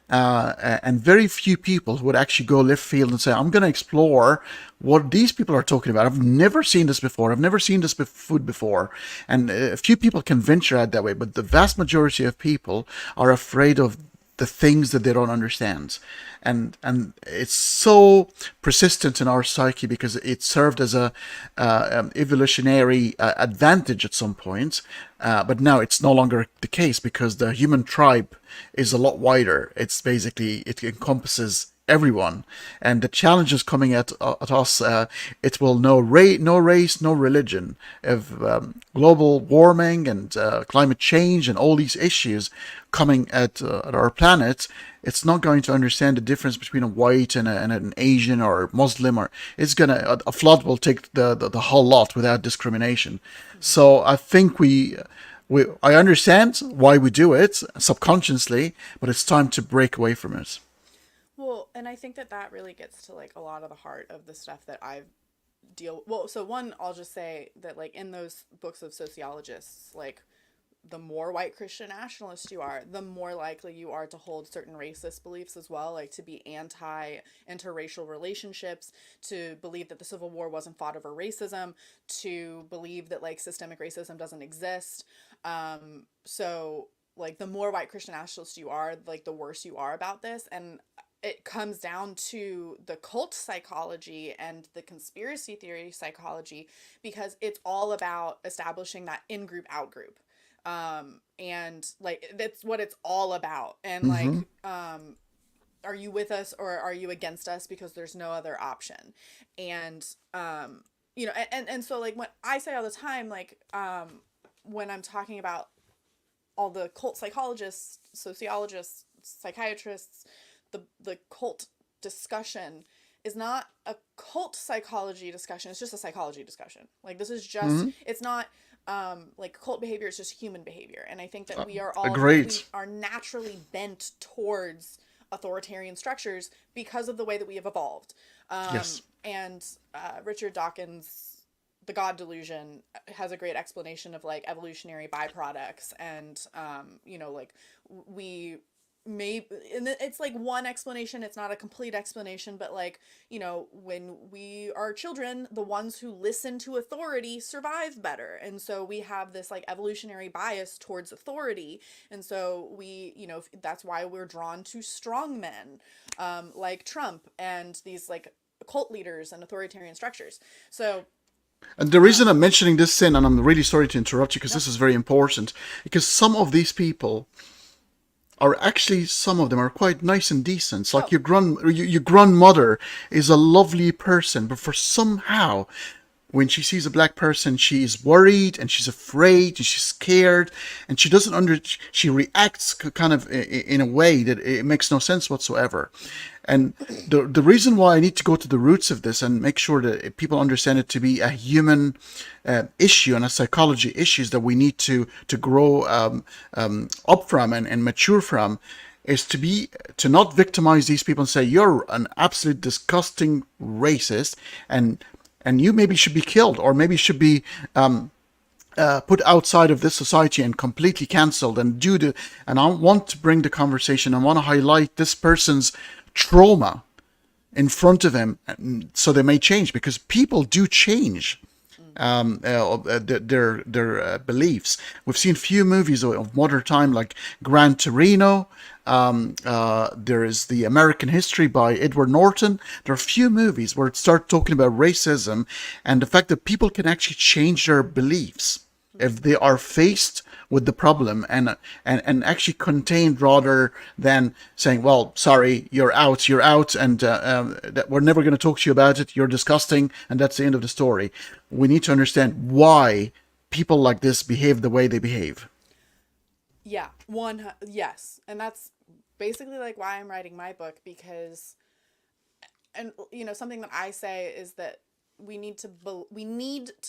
And very few people would actually go left field and say, I'm going to explore what these people are talking about. I've never seen this before. I've never seen this food before. And a few people can venture out that way, but the vast majority of people are afraid of the things that they don't understand. And it's so persistent in our psyche because it served as a evolutionary advantage at some point, but now it's no longer the case, because the human tribe is a lot wider. It's basically, it encompasses everyone, and the challenges coming at us, it will know no race, no religion. Of global warming and climate change and all these issues coming at our planet, it's not going to understand the difference between a white and an Asian or Muslim, or it's gonna, a flood will take the whole lot without discrimination. So I think I understand why we do it subconsciously, but it's time to break away from it. Well, and I think that that really gets to like a lot of the heart of the stuff that I've well, so one, I'll just say that like in those books of sociologists, like the more white Christian nationalist you are, the more likely you are to hold certain racist beliefs as well, like to be anti interracial relationships, to believe that the Civil War wasn't fought over racism, to believe that like systemic racism doesn't exist. So like the more white Christian nationalist you are, like the worse you are about this. And it comes down to the cult psychology and the conspiracy theory psychology, because it's all about establishing that in-group out-group. And like that's what it's all about. And Mm-hmm. like are you with us or are you against us, because there's no other option. And and so like when I say all the time, like when I'm talking about all the cult psychologists, sociologists, psychiatrists, the cult discussion is not a cult psychology discussion. It's just a psychology discussion. Like this is just, Mm-hmm. it's not like cult behavior is just human behavior. And I think that Agreed. we are naturally bent towards authoritarian structures because of the way that we have evolved. Yes. And Richard Dawkins, the God Delusion, has a great explanation of like evolutionary byproducts. And like we may, and it's like one explanation, it's not a complete explanation, but like when we are children, the ones who listen to authority survive better. And so we have this like evolutionary bias towards authority. And so we, that's why we're drawn to strong men, like Trump and these like cult leaders and authoritarian structures. So And the reason I'm mentioning this sin, and I'm really sorry to interrupt you because no. this is very important, because some of these people are actually, some of them are quite nice and decent. It's like Oh, your grandmother is a lovely person, but for somehow when she sees a black person, she is worried and she's afraid and she's scared, and she doesn't she reacts kind of in a way that it makes no sense whatsoever. And the reason why I need to go to the roots of this and make sure that people understand it to be a human issue and a psychology issues that we need to grow up from and mature from, is to not victimize these people and say you're an absolute disgusting racist, and you maybe should be killed, or maybe should be put outside of this society and completely cancelled. And I want to bring the conversation. I want to highlight this person's trauma in front of him, so they may change, because people do change their beliefs. We've seen few movies of modern time like Gran Torino. There is the American History by Edward Norton. There are few movies where it starts talking about racism and the fact that people can actually change their beliefs if they are faced with the problem, and actually contained, rather than saying, well, sorry, you're out, and that we're never going to talk to you about it, you're disgusting, and that's the end of the story. We need to understand why people like this behave the way they behave. yeah, yes. And that's basically like why I'm writing my book, because and something that I say is that we need to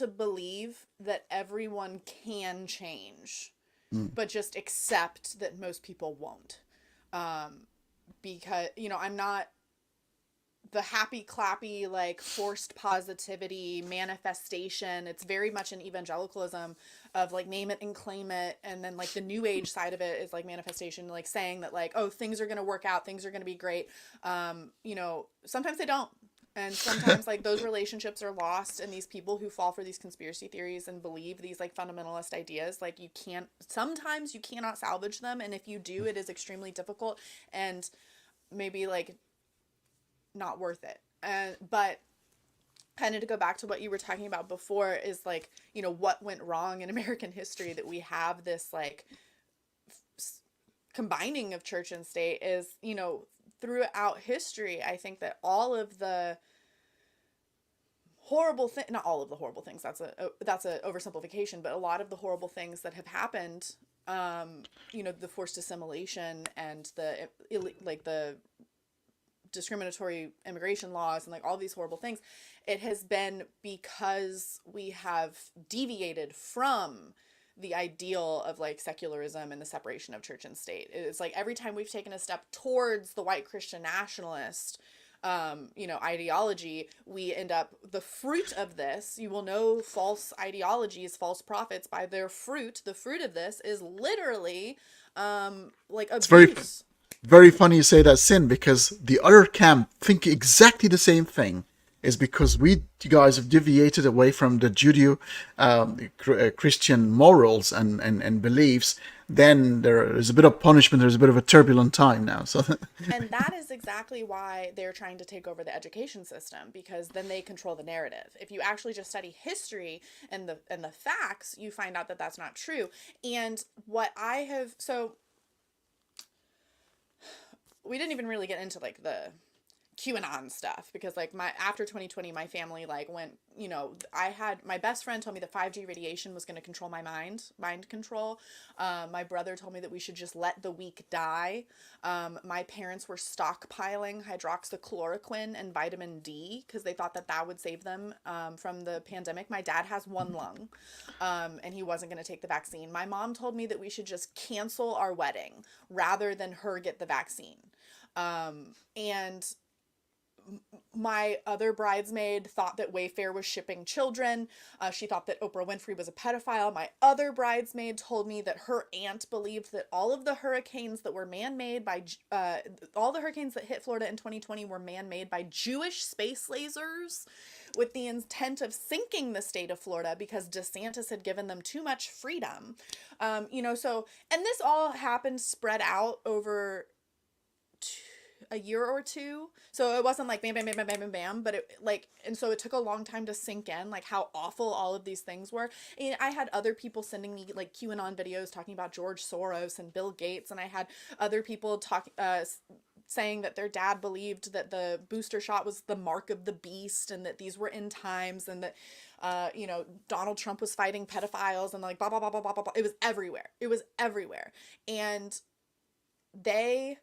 believe that everyone can change, Mm. but just accept that most people won't. Um, because I'm not the happy clappy like forced positivity manifestation. It's very much an evangelicalism of like name it and claim it, and then like the new age side of it is like manifestation, like saying that like, oh, things are going to work out, things are going to be great. Sometimes they don't. And sometimes like those relationships are lost, and these people who fall for these conspiracy theories and believe these like fundamentalist ideas, like sometimes you cannot salvage them, and if you do, it is extremely difficult and maybe like not worth it. But kind of to go back to what you were talking about before is like, what went wrong in American history, that we have this like combining of church and state is, throughout history. I think that all of the horrible thing, not all of the horrible things, that's a oversimplification, but a lot of the horrible things that have happened, the forced assimilation and the discriminatory immigration laws and like all these horrible things, it has been because we have deviated from the ideal of like secularism and the separation of church and state. It's like every time we've taken a step towards the white Christian nationalist, ideology, we end up, the fruit of this, you will know false ideologies, false prophets by their fruit. The fruit of this is literally like It's very, abuse. very funny you say that, Sin, because the other camp think exactly the same thing. Is because we guys have deviated away from the Judeo Christian morals and beliefs. Then there is a bit of punishment. There's a bit of a turbulent time now. So And that is exactly why they're trying to take over the education system, because then they control the narrative. If you actually just study history and the facts, you find out that that's not true. And what I have, so we didn't even really get into like the QAnon stuff, because like after 2020 my family like went, I had my best friend told me that 5G radiation was going to control my mind control. My brother told me that we should just let the weak die. My parents were stockpiling hydroxychloroquine and vitamin D because they thought that that would save them from the pandemic. My dad has one lung, and he wasn't going to take the vaccine. My mom told me that we should just cancel our wedding rather than her get the vaccine. And my other bridesmaid thought that Wayfair was shipping children. She thought that Oprah Winfrey was a pedophile. My other bridesmaid told me that her aunt believed that all of the hurricanes that were man-made by, all the hurricanes that hit Florida in 2020 were man-made by Jewish space lasers with the intent of sinking the state of Florida because DeSantis had given them too much freedom. And this all happened spread out over a year or two, so it wasn't like bam bam bam bam bam bam bam, but so it took a long time to sink in like how awful all of these things were. And I had other people sending me like QAnon videos talking about George Soros and Bill Gates, and I had other people saying that their dad believed that the booster shot was the mark of the beast and that these were end times, and that Donald Trump was fighting pedophiles, and like blah blah blah blah blah blah. It was everywhere. And they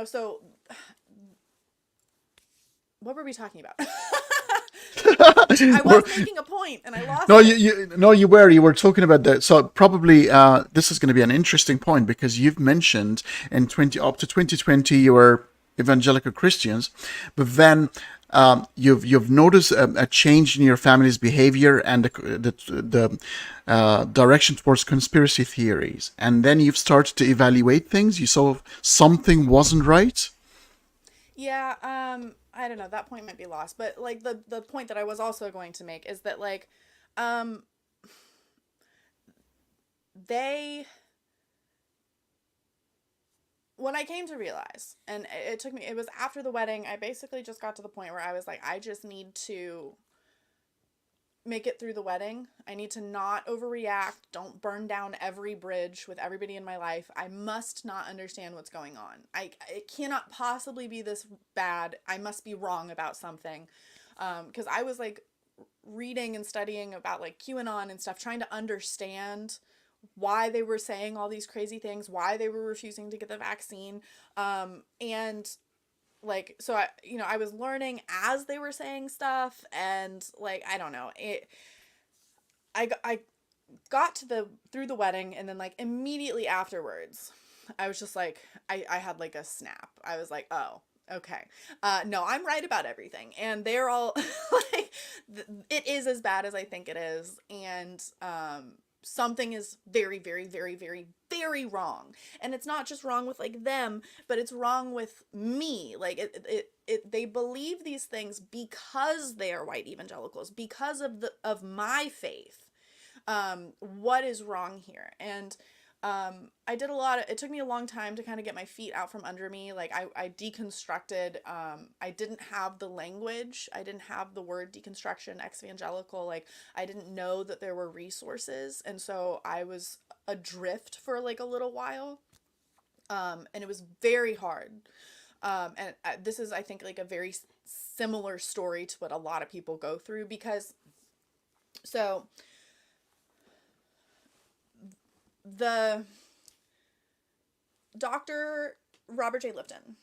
so what were we talking about? I was making a point and I lost no, it. you were talking about that. So probably this is going to be an interesting point because you've mentioned in up to 2020 you were evangelical Christians, but then you've noticed a change in your family's behavior and the direction towards conspiracy theories, and then you've started to evaluate things. You saw something wasn't right. Yeah, I don't know, that point might be lost, but like the point that I was also going to make is that like um they when I came to realize, and it was after the wedding, I basically just got to the point where I was like, I just need to make it through the wedding. I need to not overreact. Don't burn down every bridge with everybody in my life. I must not understand what's going on. It cannot possibly be this bad. I must be wrong about something. Because I was like reading and studying about like QAnon and stuff, trying to understand why they were saying all these crazy things, why they were refusing to get the vaccine. And like, so I was learning as they were saying stuff, and like, I don't know, I got through the wedding, and then like immediately afterwards, I was just like, I had like a snap. I was like, oh, okay. No, I'm right about everything. And they're all like, it is as bad as I think it is. And, something is very, very, very, very, very wrong. And it's not just wrong with like them, but it's wrong with me. Like they believe these things because they are white evangelicals, because of my faith. What is wrong here? And I did it took me a long time to kind of get my feet out from under me. Like I deconstructed, I didn't have the language. I didn't have the word deconstruction, ex-evangelical. Like I didn't know that there were resources. And so I was adrift for like a little while. And it was very hard. And this is, I think, like a very similar story to what a lot of people go through, because so the Dr. Robert J. Lifton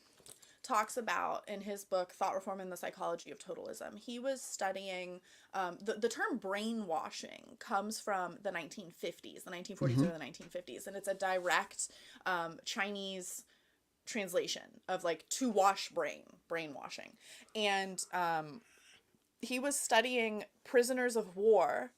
talks about in his book Thought Reform and the Psychology of Totalism. He was studying the term brainwashing comes from the 1950s, the 1940s or the 1950s, and it's a direct Chinese translation of like to wash brainwashing. And he was studying prisoners of war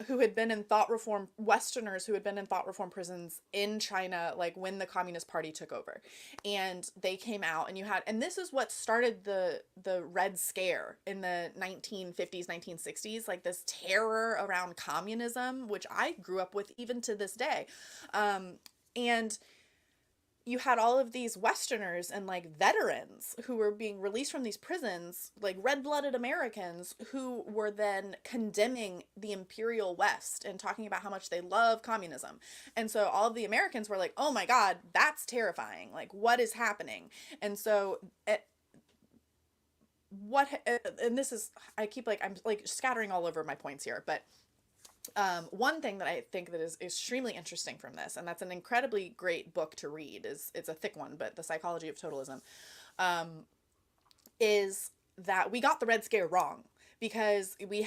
who had been in thought reform, Westerners who had been in thought reform prisons in China, like when the Communist Party took over. And they came out, and and this is what started the Red Scare in the 1950s, 1960s, like this terror around communism, which I grew up with even to this day. And you had all of these Westerners and like veterans who were being released from these prisons, like red-blooded Americans who were then condemning the Imperial West and talking about how much they love communism. And so all of the Americans were like, oh my God, that's terrifying. Like, what is happening? And so and this is, I'm like scattering all over my points here, but one thing that I think that is extremely interesting from this, and that's an incredibly great book to read, it's a thick one, but The Psychology of Totalism, is that we got the Red Scare wrong, because we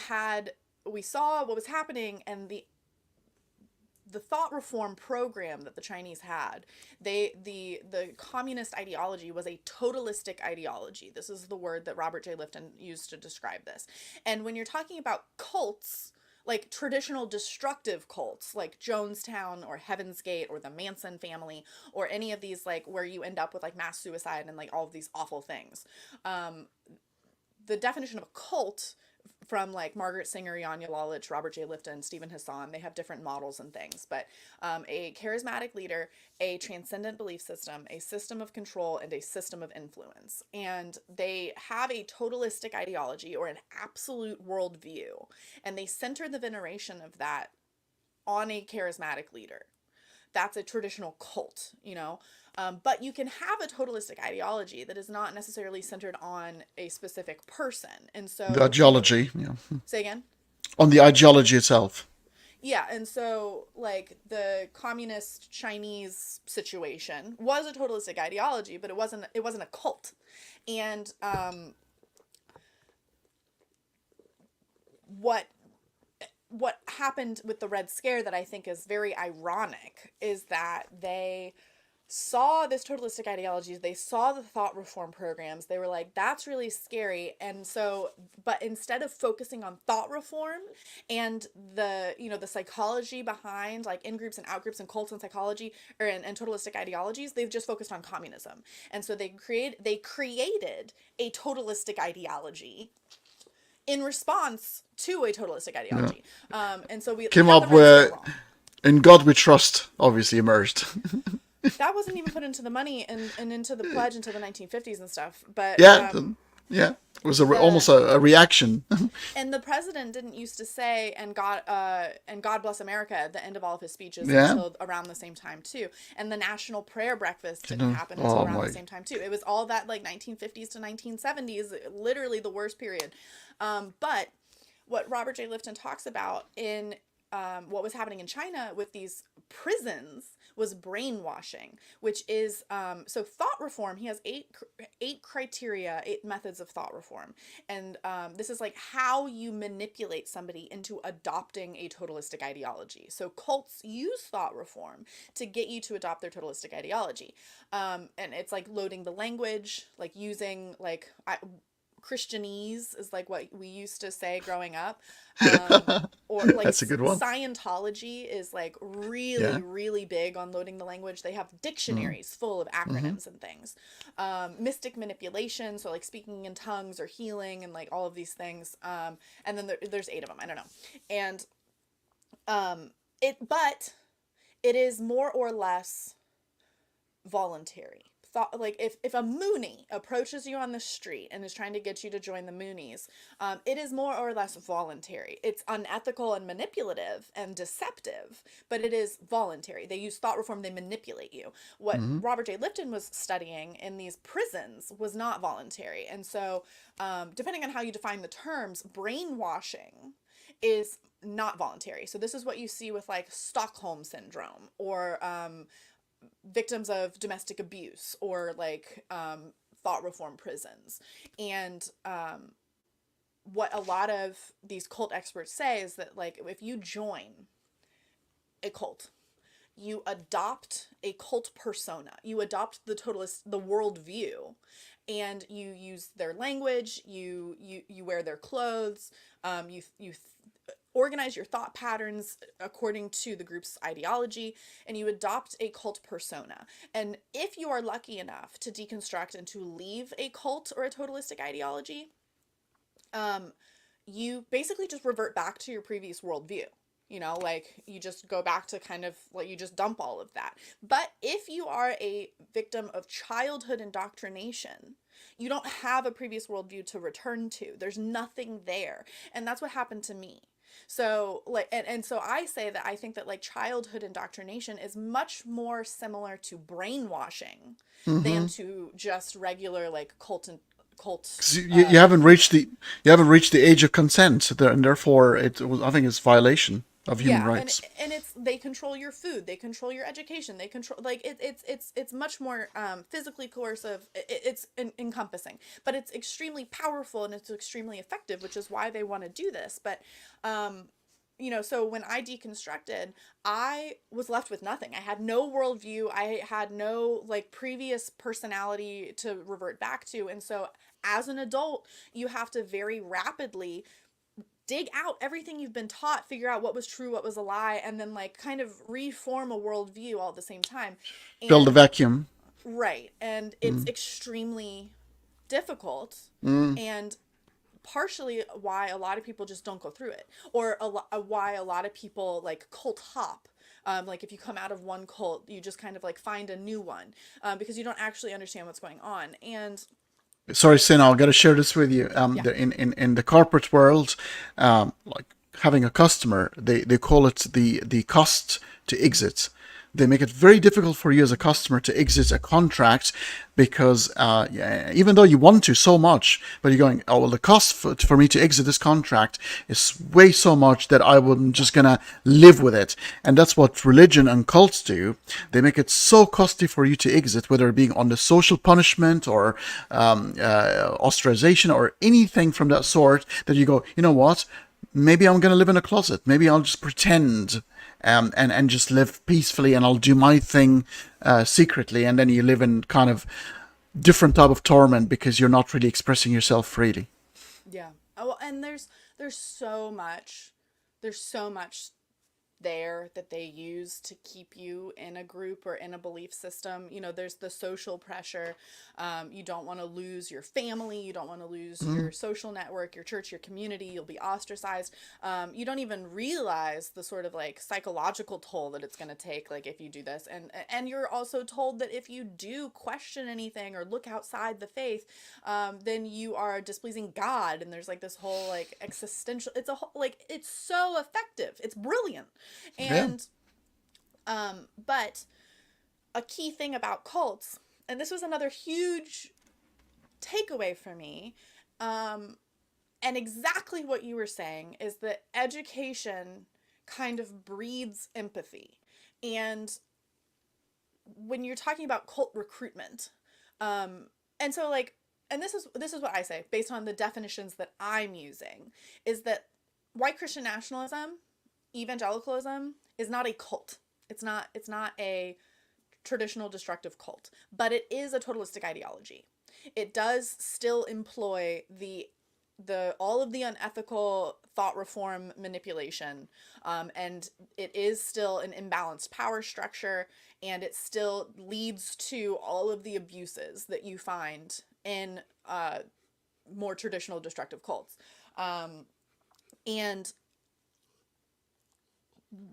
saw what was happening, and the thought reform program that the Chinese had, the communist ideology was a totalistic ideology. This is the word that Robert J. Lifton used to describe this. And when you're talking about cults, like traditional destructive cults like Jonestown or Heaven's Gate or the Manson family or any of these, like where you end up with like mass suicide and like all of these awful things. The definition of a cult from like Margaret Singer, Janja Lalich, Robert J. Lifton, Stephen Hassan, they have different models and things, but a charismatic leader, a transcendent belief system, a system of control, and a system of influence. And they have a totalistic ideology or an absolute worldview, and they center the veneration of that on a charismatic leader. That's a traditional cult, you know. But you can have a totalistic ideology that is not necessarily centered on a specific person. And so The ideology, yeah. Say again? On the ideology itself. Yeah, and so like the communist Chinese situation was a totalistic ideology, but it wasn't a cult. And what happened with the Red Scare that I think is very ironic is that they saw this totalistic ideology, they saw the thought reform programs, they were like, that's really scary. And so, but instead of focusing on thought reform and the psychology behind like in-groups and out-groups and cults and psychology and totalistic ideologies, they've just focused on communism. And so they created a totalistic ideology in response to a totalistic ideology. Yeah. And so we came up with "In God We Trust," obviously emerged. That wasn't even put into the money and into the pledge until the 1950s and stuff. But yeah, it was almost a reaction. And the president didn't used to say and God bless America at the end of all of his speeches until around the same time too. And the National Prayer Breakfast didn't happen until around the same time too. It was all that like 1950s to 1970s, literally the worst period. But what Robert J. Lifton talks about in what was happening in China with these prisons was brainwashing, which is so thought reform. He has eight criteria, 8 methods of thought reform, and this is like how you manipulate somebody into adopting a totalistic ideology. So cults use thought reform to get you to adopt their totalistic ideology, and it's like loading the language, like using like Christianese is like what we used to say growing up. Or like That's a good one. Scientology is like really big on loading the language. They have dictionaries full of acronyms and things. Mystic manipulation, so like speaking in tongues or healing and like all of these things. And then there's 8 of them. I don't know. And but it is more or less voluntary. Like if a Moonie approaches you on the street and is trying to get you to join the Moonies, it is more or less voluntary. It's unethical and manipulative and deceptive, but it is voluntary. They use thought reform, they manipulate you. What Robert J. Lifton was studying in these prisons was not voluntary. And so depending on how you define the terms, brainwashing is not voluntary. So this is what you see with like Stockholm syndrome or victims of domestic abuse or like thought reform prisons. And what a lot of these cult experts say is that like if you join a cult, you adopt a cult persona. You adopt the worldview, and you use their language. You wear their clothes. You organize your thought patterns according to the group's ideology, and you adopt a cult persona. And if you are lucky enough to deconstruct and to leave a cult or a totalistic ideology, you basically just revert back to your previous worldview. Like you just go back to kind of like you just dump all of that. But if you are a victim of childhood indoctrination, you don't have a previous worldview to return to. There's nothing there. And that's what happened to me. So like and so I say that I think that like childhood indoctrination is much more similar to brainwashing than to just regular like cult 'Cause you haven't reached the age of consent, and therefore I think it's violation of human yeah, and rights. and it's they control your food, they control your education, they control like it's much more physically coercive. It's encompassing, but it's extremely powerful and it's extremely effective, which is why they want to do this. But so when I deconstructed, I was left with nothing. I had no worldview. I had no like previous personality to revert back to. And so as an adult, you have to very rapidly dig out everything you've been taught, figure out what was true, what was a lie, and then like kind of reform a worldview all at the same time. Fill the And vacuum. right. And it's extremely difficult. And partially why a lot of people just don't go through it, or why a lot of people like cult hop. Like if you come out of one cult, you just kind of like find a new one, because you don't actually understand what's going on. And Sorry, Sin, I'll gotta share this with you. yeah, In the corporate world, like having a customer, they call it the cost to exit. They make it very difficult for you as a customer to exit a contract because yeah, even though you want to so much, but you're going, oh well, the cost for me to exit this contract is way so much that I'm just gonna live with it. And that's what religion and cults do. They make it so costly for you to exit, whether it being on the social punishment or ostracization or anything from that sort, that you go, you know what? Maybe I'm going to live in a closet. Maybe I'll just pretend and just live peacefully, and I'll do my thing secretly. And then you live in kind of different type of torment because you're not really expressing yourself freely. yeah. Oh, and there's so much, there's so much there that they use to keep you in a group or in a belief system. There's the social pressure. You don't want to lose your family. You don't want to lose your social network, your church, your community. You'll be ostracized. You don't even realize the sort of like psychological toll that it's going to take, like if you do this. And you're also told that if you do question anything or look outside the faith, then you are displeasing God. And there's like this whole like existential. It's a whole like it's so effective. It's brilliant. Yeah. And but a key thing about cults, and this was another huge takeaway for me, and exactly what you were saying, is that education kind of breeds empathy. And when you're talking about cult recruitment, and so like, and this is what I say based on the definitions that I'm using, is that white Christian nationalism, evangelicalism, is not a cult. It's not a traditional destructive cult, but it is a totalistic ideology. It does still employ the all of the unethical thought reform manipulation, and it is still an imbalanced power structure, and it still leads to all of the abuses that you find in more traditional destructive cults. And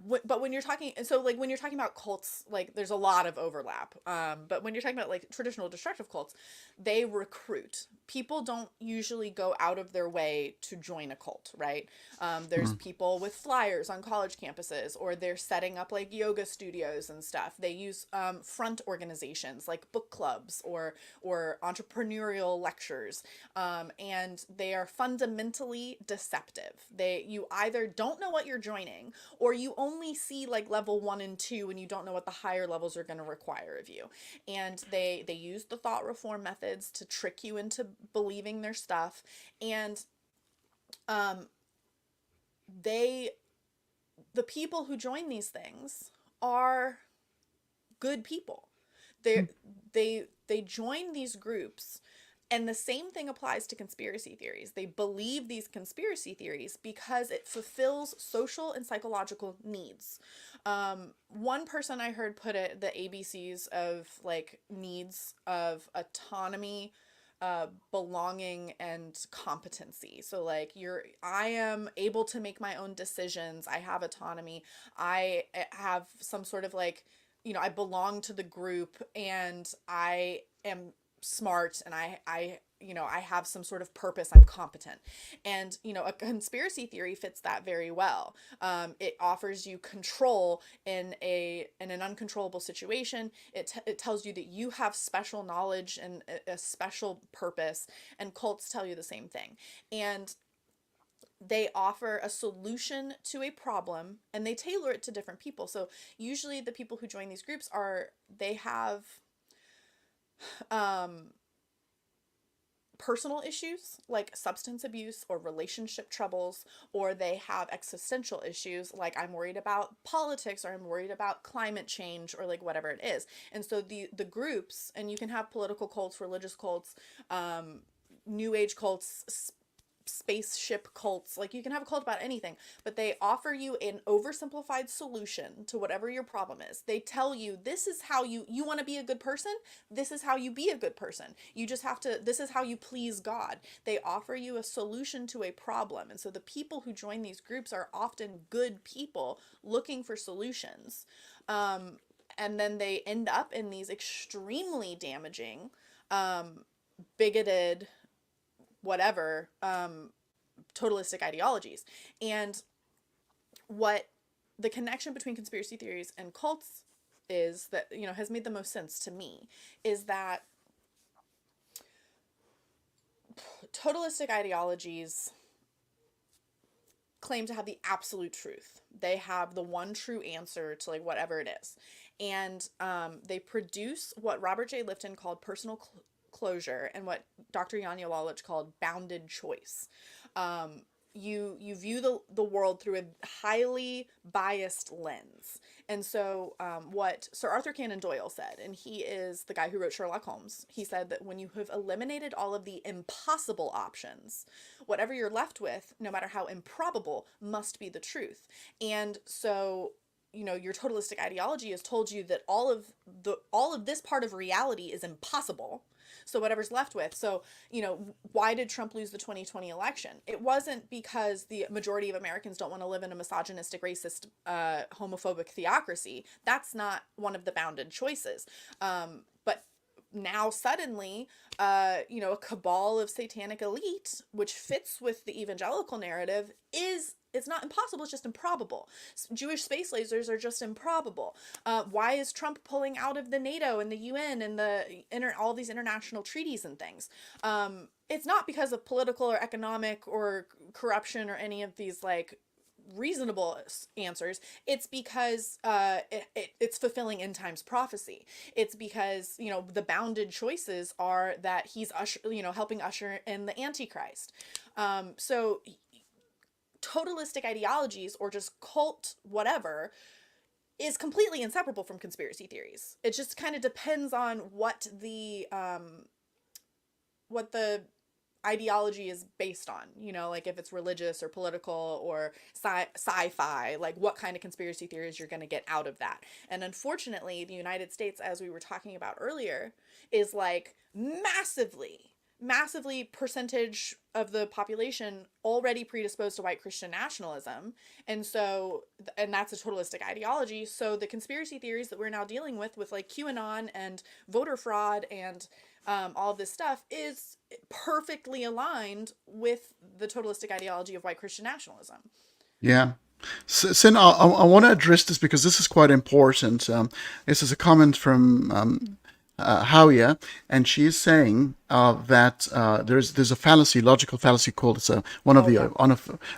but when you're talking, so like when you're talking about cults, like there's a lot of overlap, but when you're talking about like traditional destructive cults, they recruit. People don't usually go out of their way to join a cult, right? There's people with flyers on college campuses, or they're setting up like yoga studios and stuff. They use front organizations like book clubs or entrepreneurial lectures, and they are fundamentally deceptive. You either don't know what you're joining, or you only see like level 1 and 2, and you don't know what the higher levels are going to require of you. And they use the thought reform methods to trick you into believing their stuff. And they the people who join these things are good people. They join these groups, and the same thing applies to conspiracy theories. They believe these conspiracy theories because it fulfills social and psychological needs. One person I heard put it, the ABCs of like needs of autonomy, belonging, and competency. So like I am able to make my own decisions. I have autonomy. I have some sort of like, I belong to the group, and I am smart, and I have some sort of purpose. I'm competent. And, a conspiracy theory fits that very well. It offers you control in an uncontrollable situation. It tells you that you have special knowledge and a special purpose, and cults tell you the same thing. And they offer a solution to a problem, and they tailor it to different people. So usually the people who join these groups they have personal issues like substance abuse or relationship troubles, or they have existential issues like I'm worried about politics, or I'm worried about climate change, or like whatever it is. And so the groups, and you can have political cults, religious cults, new age cults, spaceship cults, like you can have a cult about anything, but they offer you an oversimplified solution to whatever your problem is. They tell you, this is how you want to be a good person, this is how you be a good person, you just have to, this is how you please God. They offer you a solution to a problem. And so the people who join these groups are often good people looking for solutions, and then they end up in these extremely damaging, bigoted, whatever, totalistic ideologies. And what the connection between conspiracy theories and cults is that, has made the most sense to me, is that totalistic ideologies claim to have the absolute truth. They have the one true answer to like whatever it is. And they produce what Robert J. Lifton called personal closure, and what Dr. Janja Lalich called bounded choice. You view the world through a highly biased lens. And so what Sir Arthur Conan Doyle said, and he is the guy who wrote Sherlock Holmes, he said that when you have eliminated all of the impossible options, whatever you're left with, no matter how improbable, must be the truth. And so your totalistic ideology has told you that all of this part of reality is impossible. So whatever's left with. So, why did Trump lose the 2020 election? It wasn't because the majority of Americans don't want to live in a misogynistic, racist, homophobic theocracy. That's not one of the bounded choices. But now suddenly, a cabal of satanic elite, which fits with the evangelical narrative, it's not impossible, it's just improbable. Jewish space lasers are just improbable. Why is Trump pulling out of the NATO and the UN and all these international treaties and things? It's not because of political or economic or corruption or any of these like reasonable answers. It's because it's fulfilling end times prophecy. It's because the bounded choices are that he's helping usher in the Antichrist. So totalistic ideologies, or just cult whatever, is completely inseparable from conspiracy theories. It just kind of depends on what the ideology is based on, like if it's religious or political or sci-fi, like what kind of conspiracy theories you're going to get out of that. And unfortunately, the United States, as we were talking about earlier, is like massively percentage of the population already predisposed to white Christian nationalism. And that's a totalistic ideology. So the conspiracy theories that we're now dealing with like QAnon and voter fraud and all of this stuff is perfectly aligned with the totalistic ideology of white Christian nationalism. Yeah. Sin, I want to address this because this is quite important. This is a comment from Hawia, and she is saying that there's a fallacy, logical fallacy called, it's one of the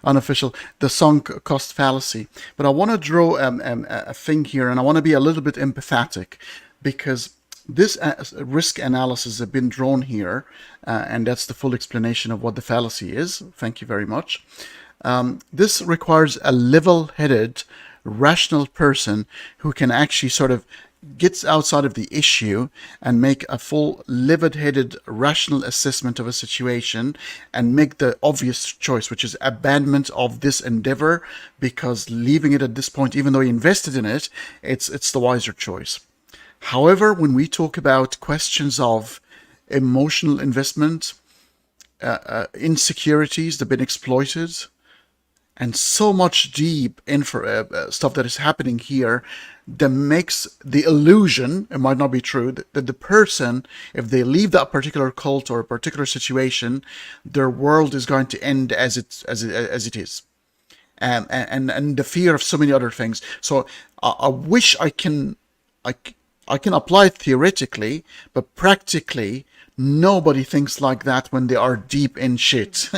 unofficial, the sunk cost fallacy. But I want to draw a thing here, and I want to be a little bit empathetic, because this risk analysis has been drawn here, and that's the full explanation of what the fallacy is. Thank you very much. This requires a level-headed, rational person who can actually sort of gets outside of the issue and make a full livid-headed rational assessment of a situation and make the obvious choice, which is abandonment of this endeavor, because leaving it at this point, even though he invested in it, it's the wiser choice. However, when we talk about questions of emotional investment, insecurities that have been exploited, and so much deep stuff that is happening here that makes the illusion, it might not be true, that the person, if they leave that particular cult or a particular situation, their world is going to end as it is. And the fear of so many other things. So I wish I, I can apply it theoretically, but practically nobody thinks like that when they are deep in shit.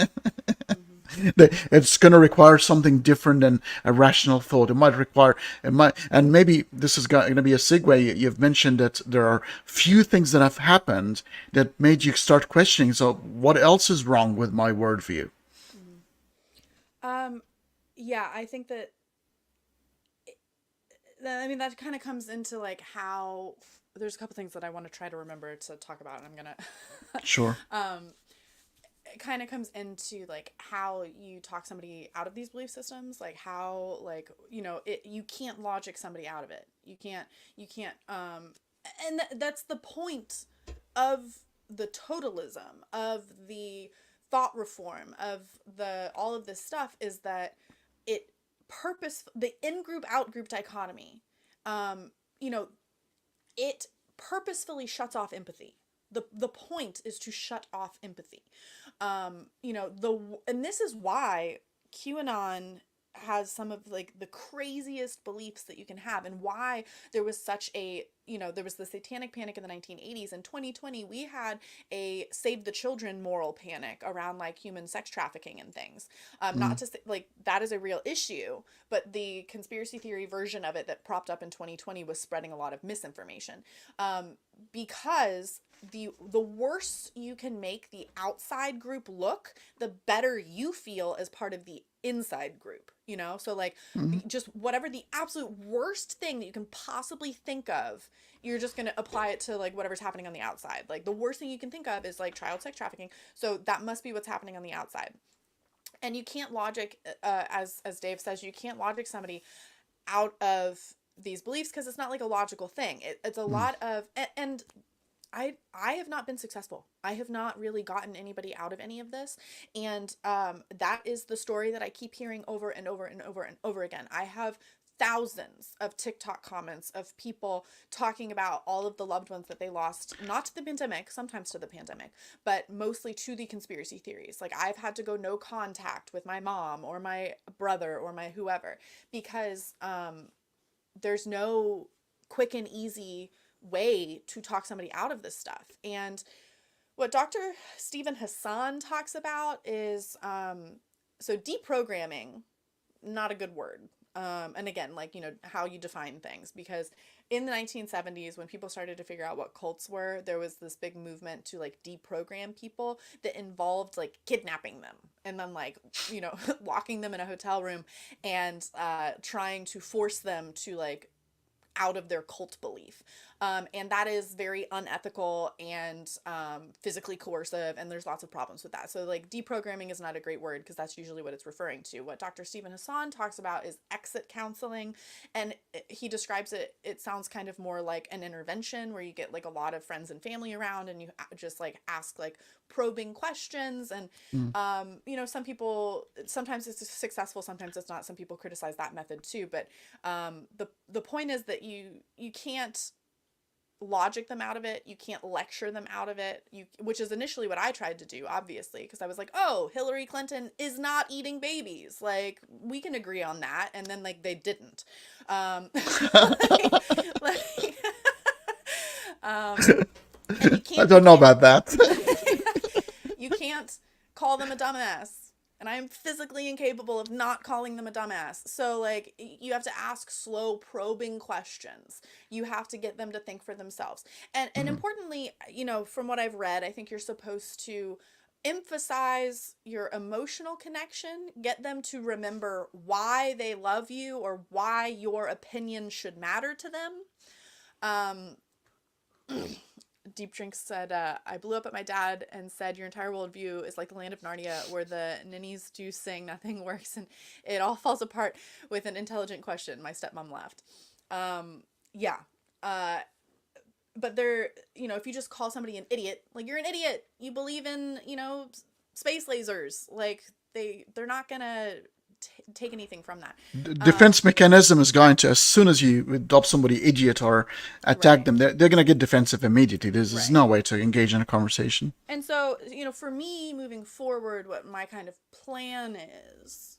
It's going to require something different than a rational thought. And maybe this is going to be a segue. You've mentioned that there are few things that have happened that made you start questioning. So what else is wrong with my worldview? Yeah, I think that, I mean, that kind of comes into like how there's a couple things that I want to try to remember to talk about, and I'm gonna Sure. it kind of comes into like how you talk somebody out of these belief systems, like how, like, you can't logic somebody out of it. You can't and that's the point of the totalism, of the thought reform, of the all of this stuff, is that it the in-group out-group dichotomy, um you know it purposefully shuts off empathy. The point is to shut off empathy. And this is why QAnon has some of like the craziest beliefs that you can have, and why there was such a, there was the satanic panic in the 1980s. In 2020 we had a save the children moral panic around like human sex trafficking and things. Not Mm. to say like that is a real issue, but the conspiracy theory version of it that propped up in 2020 was spreading a lot of misinformation, because the worse you can make the outside group look, the better you feel as part of the inside group, so like, Mm. just whatever the absolute worst thing that you can possibly think of, you're just going to apply it to like whatever's happening on the outside. Like the worst thing you can think of is like child sex trafficking, so that must be what's happening on the outside. And you can't logic, as Dave says, you can't logic somebody out of these beliefs, because it's not like a logical thing. It's a Mm. lot of, and I have not been successful. I have not really gotten anybody out of any of this, and that is the story that I keep hearing over and over and over and over again. I have thousands of TikTok comments of people talking about all of the loved ones that they lost, not to the pandemic, sometimes to the pandemic, but mostly to the conspiracy theories. Like, I've had to go no contact with my mom or my brother or my whoever, because there's no quick and easy way to talk somebody out of this stuff. And what Dr. Stephen Hassan talks about is, so deprogramming, not a good word. And again, like, how you define things, because in the 1970s, when people started to figure out what cults were, there was this big movement to like deprogram people that involved like kidnapping them and then like, locking them in a hotel room and trying to force them to like out of their cult belief. And that is very unethical and physically coercive, and there's lots of problems with that. So, like, deprogramming is not a great word, because that's usually what it's referring to. What Dr. Stephen Hassan talks about is exit counseling, and he describes it, it sounds kind of more like an intervention where you get, like, a lot of friends and family around, and you just, like, ask, like, probing questions. And, Mm. some people, sometimes it's successful, sometimes it's not. Some people criticize that method too. But the point is that you can't logic them out of it. You can't lecture them out of it. Which is initially what I tried to do, obviously, because I was like, oh, Hillary Clinton is not eating babies. Like, we can agree on that. And then like they didn't. Like, and you I can't you don't know can't about that. you can't call them a dumbass. And I am physically incapable of not calling them a dumbass. So, like, you have to ask slow, probing questions. You have to get them to think for themselves. And Mm. importantly, from what I've read, I think you're supposed to emphasize your emotional connection, get them to remember why they love you or why your opinion should matter to them. Um, Deep Drink said, I blew up at my dad and said, your entire worldview is like the land of Narnia where the ninnies do sing, nothing works, and it all falls apart with an intelligent question. My stepmom laughed. Yeah. Uh, but they're, if you just call somebody an idiot, like, you're an idiot, you believe in, space lasers, like, they're not gonna take anything from that. Defense mechanism is going to, as soon as you adopt somebody idiot or attack Right. them, they're going to get defensive immediately. There's Right. no way to engage in a conversation. And so, for me moving forward, what my kind of plan is,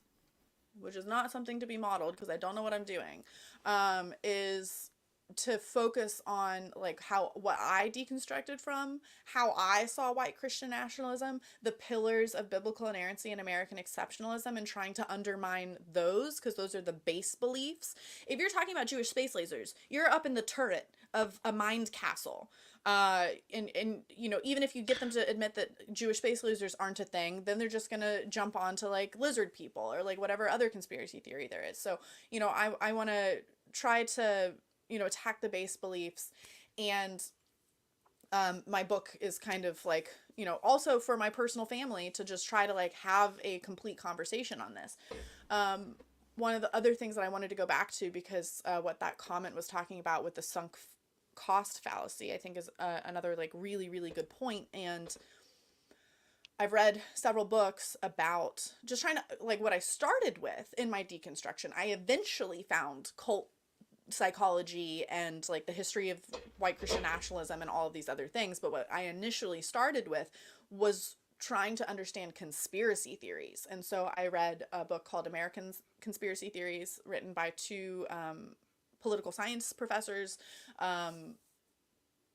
which is not something to be modeled because I don't know what I'm doing, is to focus on like what I deconstructed from, how I saw white Christian nationalism, the pillars of biblical inerrancy and American exceptionalism, and trying to undermine those because those are the base beliefs. If you're talking about Jewish space lasers, you're up in the turret of a mind castle. And even if you get them to admit that Jewish space lasers aren't a thing, then they're just gonna jump onto like lizard people or like whatever other conspiracy theory there is. So I want to try to attack the base beliefs. And my book is kind of like also for my personal family to just try to like have a complete conversation on this. One of the other things that I wanted to go back to, because what that comment was talking about with the sunk cost fallacy, I think is another like really, really good point. And I've read several books about just trying to, like, what I started with in my deconstruction. I eventually found cult psychology and like the history of white Christian nationalism and all of these other things. But what I initially started with was trying to understand conspiracy theories. And so I read a book called American Conspiracy Theories, written by two political science professors,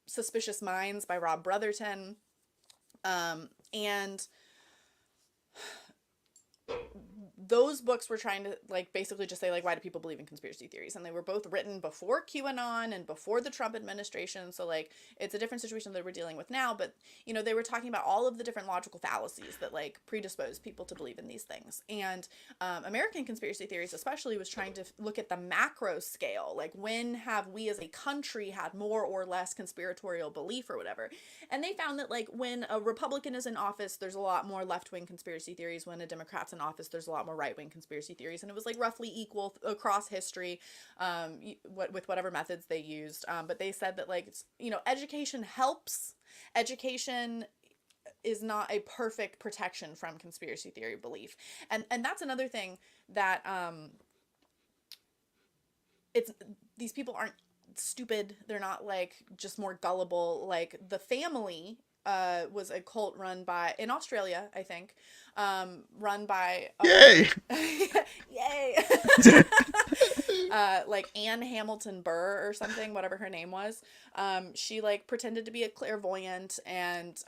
Suspicious Minds by Rob Brotherton. And those books were trying to like basically just say like, why do people believe in conspiracy theories? And they were both written before QAnon and before the Trump administration, so like it's a different situation that we're dealing with now. But they were talking about all of the different logical fallacies that like predispose people to believe in these things. And American conspiracy theories especially was trying to look at the macro scale, like when have we as a country had more or less conspiratorial belief or whatever. And they found that like when a Republican is in office, there's a lot more left-wing conspiracy theories. When a Democrat's in office, there's a lot more right-wing conspiracy theories. And it was like roughly equal across history, with whatever methods they used. But they said that like, education helps. Education is not a perfect protection from conspiracy theory belief. And that's another thing that it's these people aren't stupid. They're not like just more gullible. Like the family was a cult run by, in Australia, I think, run by Yay! yay, like Anne Hamilton Burr or something, whatever her name was. She like pretended to be a clairvoyant, and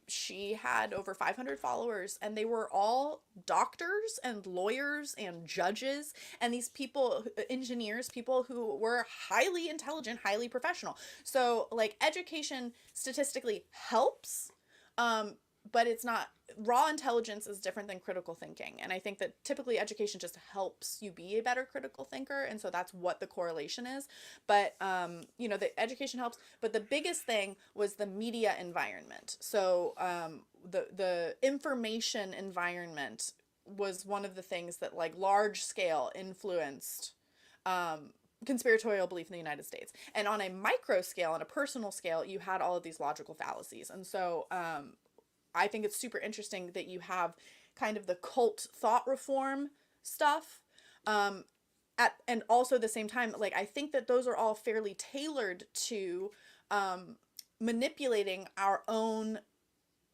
she had over 500 followers, and they were all doctors and lawyers and judges, and these people, engineers, people who were highly intelligent, highly professional. So like education statistically helps, but it's not. Raw intelligence is different than critical thinking, and I think that typically education just helps you be a better critical thinker, and so that's what the correlation is. But the education helps, but the biggest thing was the media environment. So the information environment was one of the things that like large scale influenced conspiratorial belief in the United States. And on a micro scale, on a personal scale, you had all of these logical fallacies. And so I think it's super interesting that you have kind of the cult thought reform stuff, and also at the same time, like I think that those are all fairly tailored to manipulating our own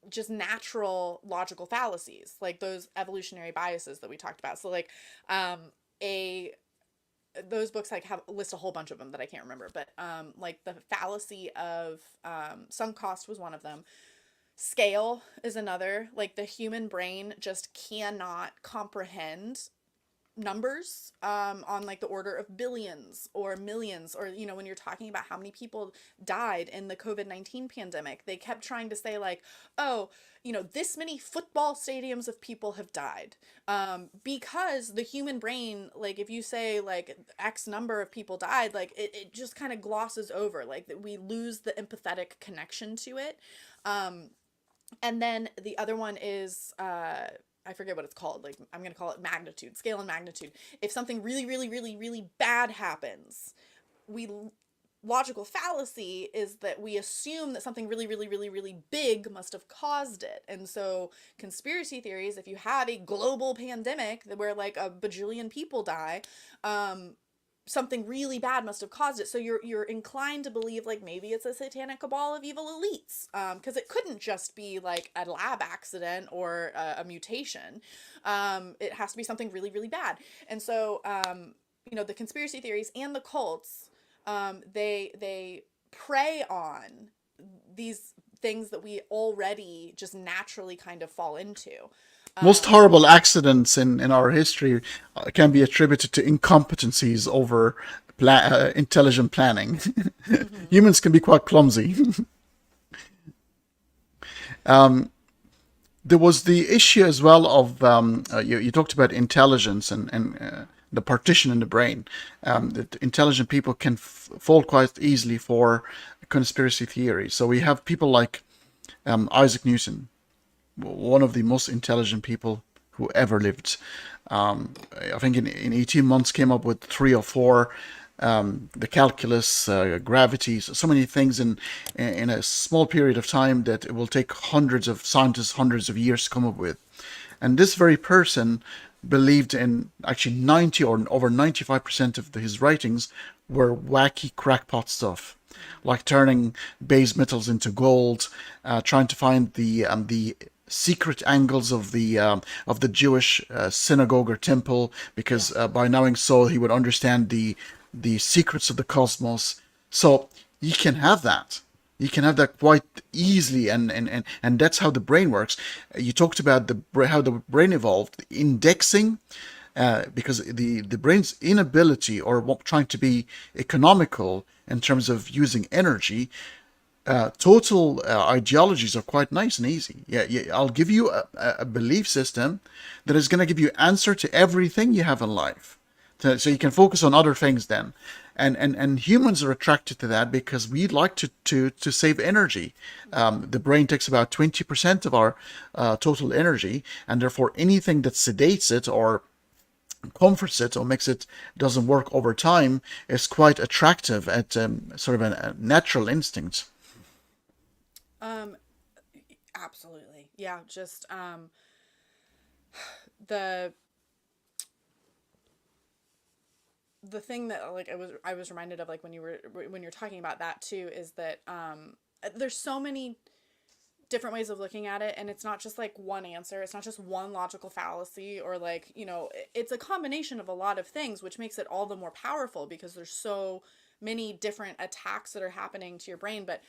just natural logical fallacies, like those evolutionary biases that we talked about. So like those books like list a whole bunch of them that I can't remember, but like the fallacy of sunk cost was one of them. Scale is another. Like the human brain just cannot comprehend numbers on like the order of billions or millions, or when you're talking about how many people died in the COVID-19 pandemic, they kept trying to say like, oh, this many football stadiums of people have died, because the human brain, like if you say like X number of people died, like it just kind of glosses over, like that we lose the empathetic connection to it. And then the other one is I forget what it's called. Like I'm gonna call it magnitude, scale and magnitude. If something really, really, really, really bad happens, we logical fallacy is that we assume that something really, really, really, really big must have caused it. And so conspiracy theories, if you have a global pandemic where like a bajillion people die, something really bad must have caused it. So you're inclined to believe like maybe it's a satanic cabal of evil elites, because it couldn't just be like a lab accident or a mutation. It has to be something really, really bad. And so the conspiracy theories and the cults, they prey on these things that we already just naturally kind of fall into. Most horrible accidents in our history can be attributed to incompetencies over intelligent planning. Mm-hmm. Humans can be quite clumsy. There was the issue as well of you talked about intelligence and the partition in the brain. That intelligent people can fall quite easily for conspiracy theories. So we have people like Isaac Newton, one of the most intelligent people who ever lived. I think in 18 months came up with 3 or 4, the calculus, gravity, so many things in a small period of time that it will take hundreds of scientists, hundreds of years to come up with. And this very person believed in actually 90 or over 95% of his writings were wacky crackpot stuff, like turning base metals into gold, trying to find the secret angles of the Jewish synagogue or temple, because by knowing so he would understand the secrets of the cosmos. So you can have that. You can have that quite easily, and that's how the brain works. You talked about how the brain evolved, indexing, because the brain's inability or trying to be economical in terms of using energy. Total ideologies are quite nice and easy. Yeah, I'll give you a belief system that is going to give you answer to everything you have in life. So you can focus on other things then. And humans are attracted to that because we like to save energy. The brain takes about 20% of our total energy, and therefore anything that sedates it or comforts it or makes it doesn't work over time is quite attractive at sort of a natural instinct. Um, Absolutely. Yeah, just the the thing that like I was reminded of, like when you're talking about that too, is that there's so many different ways of looking at it, and it's not just like one answer, it's not just one logical fallacy, or like it's a combination of a lot of things, which makes it all the more powerful because there's so many different attacks that are happening to your brain. But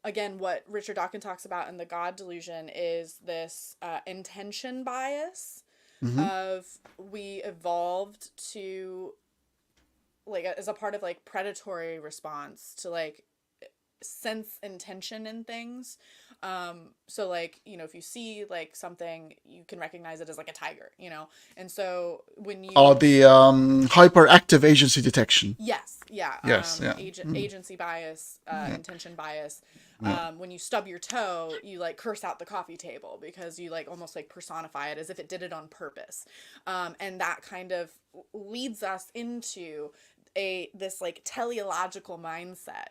again, what Richard Dawkins talks about in the God Delusion is this intention bias Hmm. of we evolved to like as a part of like predatory response to like sense intention in things. So like if you see like something, you can recognize it as like a tiger, and so when Oh, you the hyperactive agency detection. yes, yeah, Yes, yeah. agency bias, Yeah. intention bias. Yeah. When you stub your toe, you like curse out the coffee table because you like almost like personify it as if it did it on purpose. And that kind of leads us into this like teleological mindset,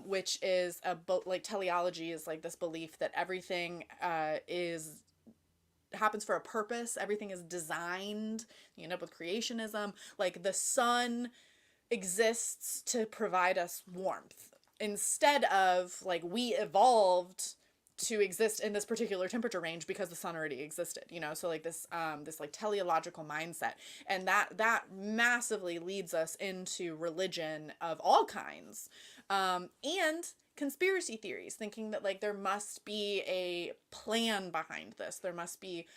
which is like teleology is like this belief that everything is happens for a purpose, everything is designed. You end up with creationism, like the sun exists to provide us warmth instead of like we evolved to exist in this particular temperature range because the sun already existed, so like this like teleological mindset, and that massively leads us into religion of all kinds, and conspiracy theories, thinking that like there must be a plan behind this, there must be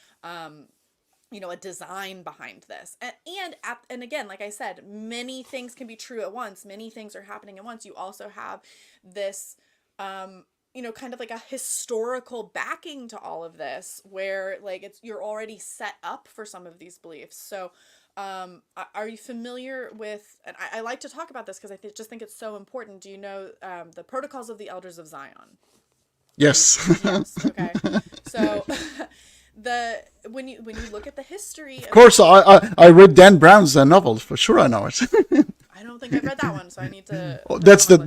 a design behind this. And again, like I said, many things can be true at once. Many things are happening at once. You also have this, kind of like a historical backing to all of this, where like you're already set up for some of these beliefs. So, are you familiar with? And I like to talk about this because just think it's so important. Do you know the Protocols of the Elders of Zion? Yes. Yes. Okay. So. When you look at the history Of course, I read Dan Brown's novels, for sure I know it. I don't think I've read that one, so I need to That's the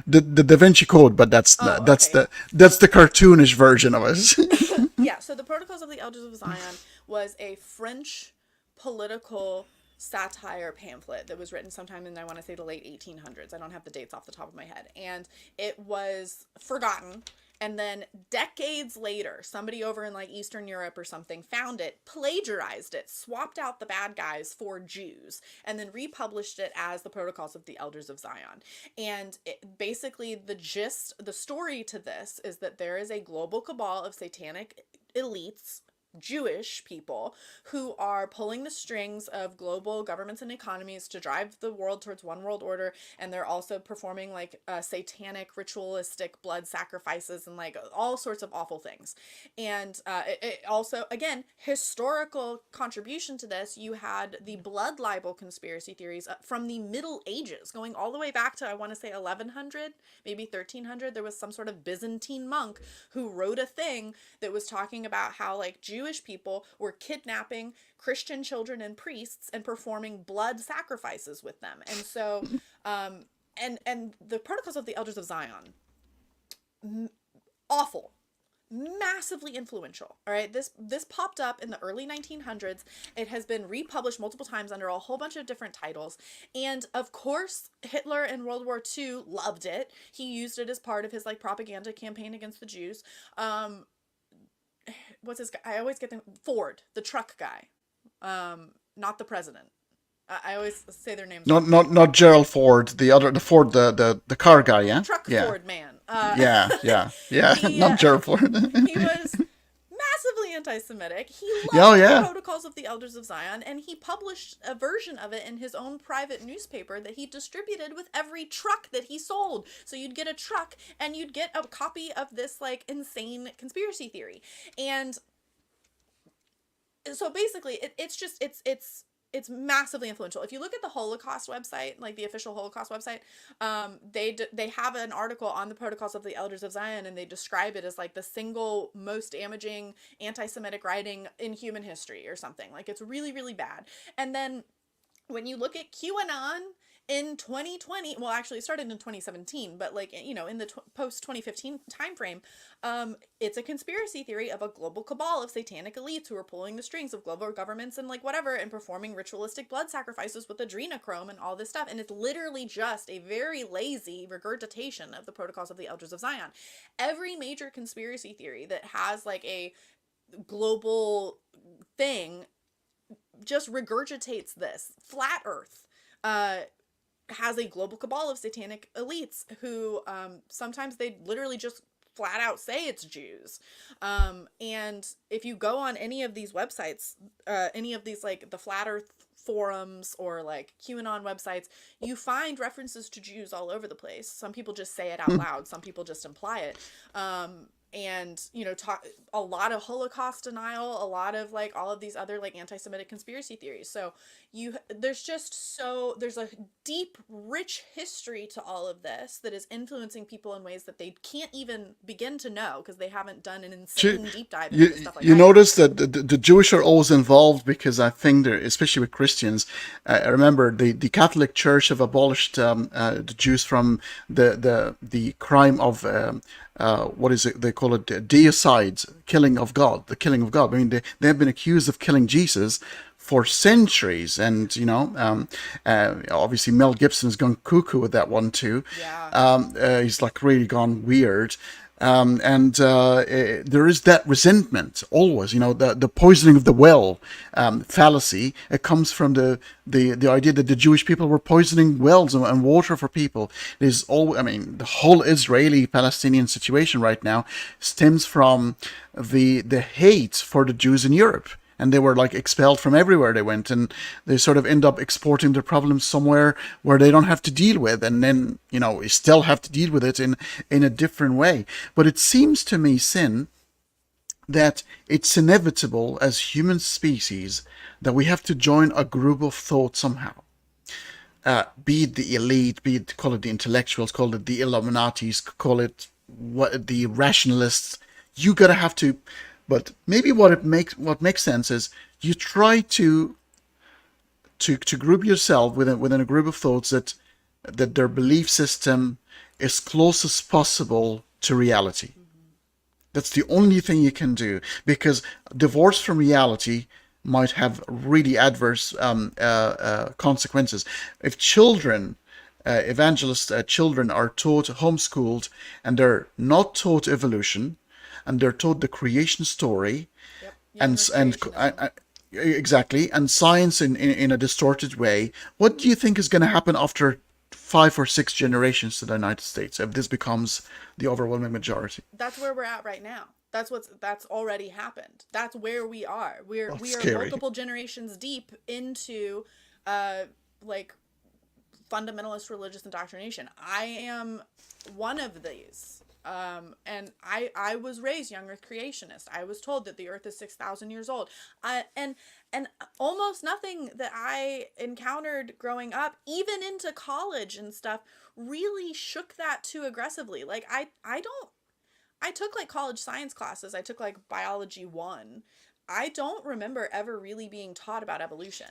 Da Vinci Code, but that's okay. the cartoonish version of it. Yeah, so the Protocols of the Elders of Zion was a French political satire pamphlet that was written sometime in, I want to say, the late 1800s. I don't have the dates off the top of my head. And it was forgotten. And then decades later, somebody over in like Eastern Europe or something found it, plagiarized it, swapped out the bad guys for Jews, and then republished it as the Protocols of the Elders of Zion. And basically the story to this is that there is a global cabal of satanic elites, Jewish people, who are pulling the strings of global governments and economies to drive the world towards one world order, and they're also performing like satanic ritualistic blood sacrifices and like all sorts of awful things. And it also, again, historical contribution to this, you had the blood libel conspiracy theories from the Middle Ages going all the way back to, I want to say, 1100, maybe 1300. There was some sort of Byzantine monk who wrote a thing that was talking about how like Jewish people were kidnapping Christian children and priests and performing blood sacrifices with them. And so, and the Protocols of the Elders of Zion, awful, massively influential. All right, this popped up in the early 1900s. It has been republished multiple times under a whole bunch of different titles, and of course Hitler in World War II loved it. He used it as part of his like propaganda campaign against the Jews. What's his guy? I always get them. Ford, the truck guy, not the president. I always say their names wrong. Not Gerald Ford, the Ford, the car guy, yeah, Truck yeah, Ford man. yeah, He, not Gerald Ford. he was massively anti-Semitic. He Oh loved the yeah. Protocols of the Elders of Zion, and he published a version of it in his own private newspaper that he distributed with every truck that he sold. So you'd get a truck and you'd get a copy of this like insane conspiracy theory. And so basically it's massively influential. If you look at the Holocaust website, like the official Holocaust website, they have an article on the Protocols of the Elders of Zion, and they describe it as like the single most damaging anti-Semitic writing in human history or something. Like it's really, really bad. And then when you look at QAnon in 2020, well, actually it started in 2017, but like, in the post 2015 timeframe, it's a conspiracy theory of a global cabal of satanic elites who are pulling the strings of global governments and like whatever, and performing ritualistic blood sacrifices with adrenochrome and all this stuff. And it's literally just a very lazy regurgitation of the Protocols of the Elders of Zion. Every major conspiracy theory that has like a global thing just regurgitates this. Flat Earth has a global cabal of satanic elites who sometimes they literally just flat out say it's Jews. And if you go on any of these websites, any of these like the Flat Earth forums or like QAnon websites, you find references to Jews all over the place. Some people just say it out loud. Some people just imply it. And talk a lot of Holocaust denial, a lot of like all of these other like anti-Semitic conspiracy theories. So there's a deep, rich history to all of this that is influencing people in ways that they can't even begin to know because they haven't done an insane deep dive into stuff like that. You notice that the Jewish are always involved because I think they're, especially with Christians, I remember the Catholic Church have abolished the Jews from the crime of what is it? They call it deicides, the killing of God. I mean, they have been accused of killing Jesus for centuries, and obviously Mel Gibson's gone cuckoo with that one too. Yeah. He's like really gone weird. And there is that resentment always, the poisoning of the well fallacy. It comes from the idea that the Jewish people were poisoning wells and water for people. There's the whole Israeli-Palestinian situation right now stems from the hate for the Jews in Europe. and they were like expelled from everywhere they went, and they sort of end up exporting their problems somewhere where they don't have to deal with, and then we still have to deal with it in a different way. But it seems to me, Sin, that it's inevitable as human species that we have to join a group of thought somehow. Be it the elite, be it, call it the intellectuals, call it the Illuminatis, call it what the rationalists. You gotta have to, but maybe what makes sense is you try to group yourself within a group of thoughts that their belief system is close as possible to reality. That's the only thing you can do, because divorce from reality might have really adverse consequences. If children, evangelist children, are taught homeschooled and they're not taught evolution, and they're taught the creation story, Yep. and exactly, and science in a distorted way, what do you think is going to happen after 5 or 6 generations to the United States if this becomes the overwhelming majority? That's where we're at right now. That's already happened. That's where we are. We are Scary. multiple generations deep into like fundamentalist religious indoctrination. I am one of these. And I was raised young earth creationist. I was told that the earth is 6,000 years old. And almost nothing that I encountered growing up, even into college and stuff, really shook that too aggressively. Like I took like college science classes. I took like biology 1. I don't remember ever really being taught about evolution.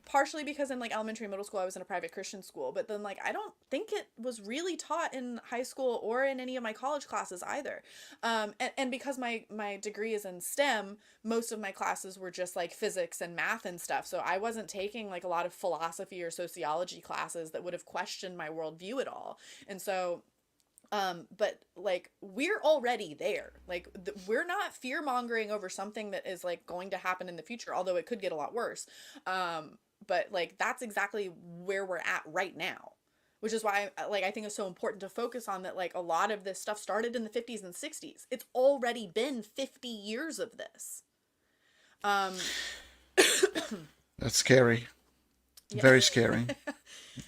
Partially because in like elementary and middle school I was in a private Christian school, but then like I don't think it was really taught in high school or in any of my college classes either. And because my degree is in STEM, most of my classes were just like physics and math and stuff. So I wasn't taking like a lot of philosophy or sociology classes that would have questioned my worldview at all. And so but like we're already there. Like we're not fear mongering over something that is like going to happen in the future, although it could get a lot worse. But like that's exactly where we're at right now, which is why I think it's so important to focus on that. Like a lot of this stuff started in the 50s and 60s. It's already been 50 years of this. That's scary. Yeah. Very scary.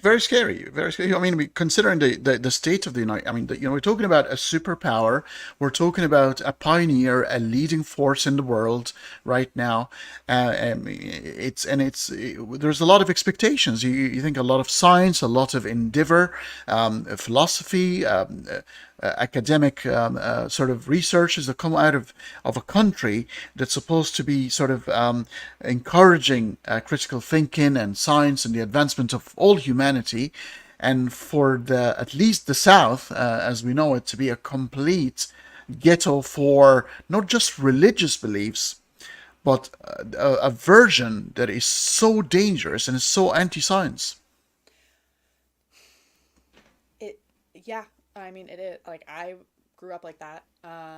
Very scary. Very scary. I mean, considering the state of the United, I mean, we're talking about a superpower. We're talking about a pioneer, a leading force in the world right now. There's a lot of expectations. You think a lot of science, a lot of endeavor, philosophy, academic sort of researches that come out of a country that's supposed to be sort of encouraging critical thinking and science and the advancement of all humanity, and for at least the South, as we know it, to be a complete ghetto for not just religious beliefs, but a version that is so dangerous and is so anti-science. Yeah, I mean it is. Like I grew up like that. I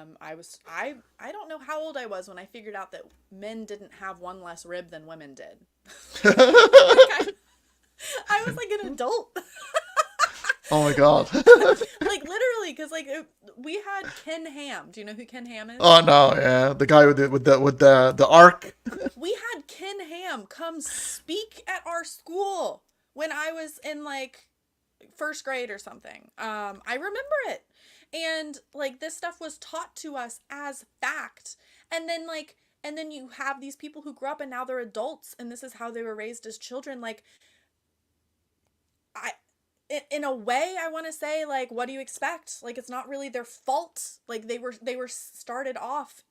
don't know how old I was when I figured out that men didn't have one less rib than women did. I was like an adult. Oh my God. Like literally, because like we had Ken Ham. Do you know who Ken Ham is? Oh no, yeah, the guy with the arc. We had Ken Ham come speak at our school when I was in like first grade or something. I remember it. And like this stuff was taught to us as fact. And then you have these people who grew up and now they're adults and this is how they were raised as children. Like in a way I want to say, like, what do you expect? Like it's not really their fault. Like they were started off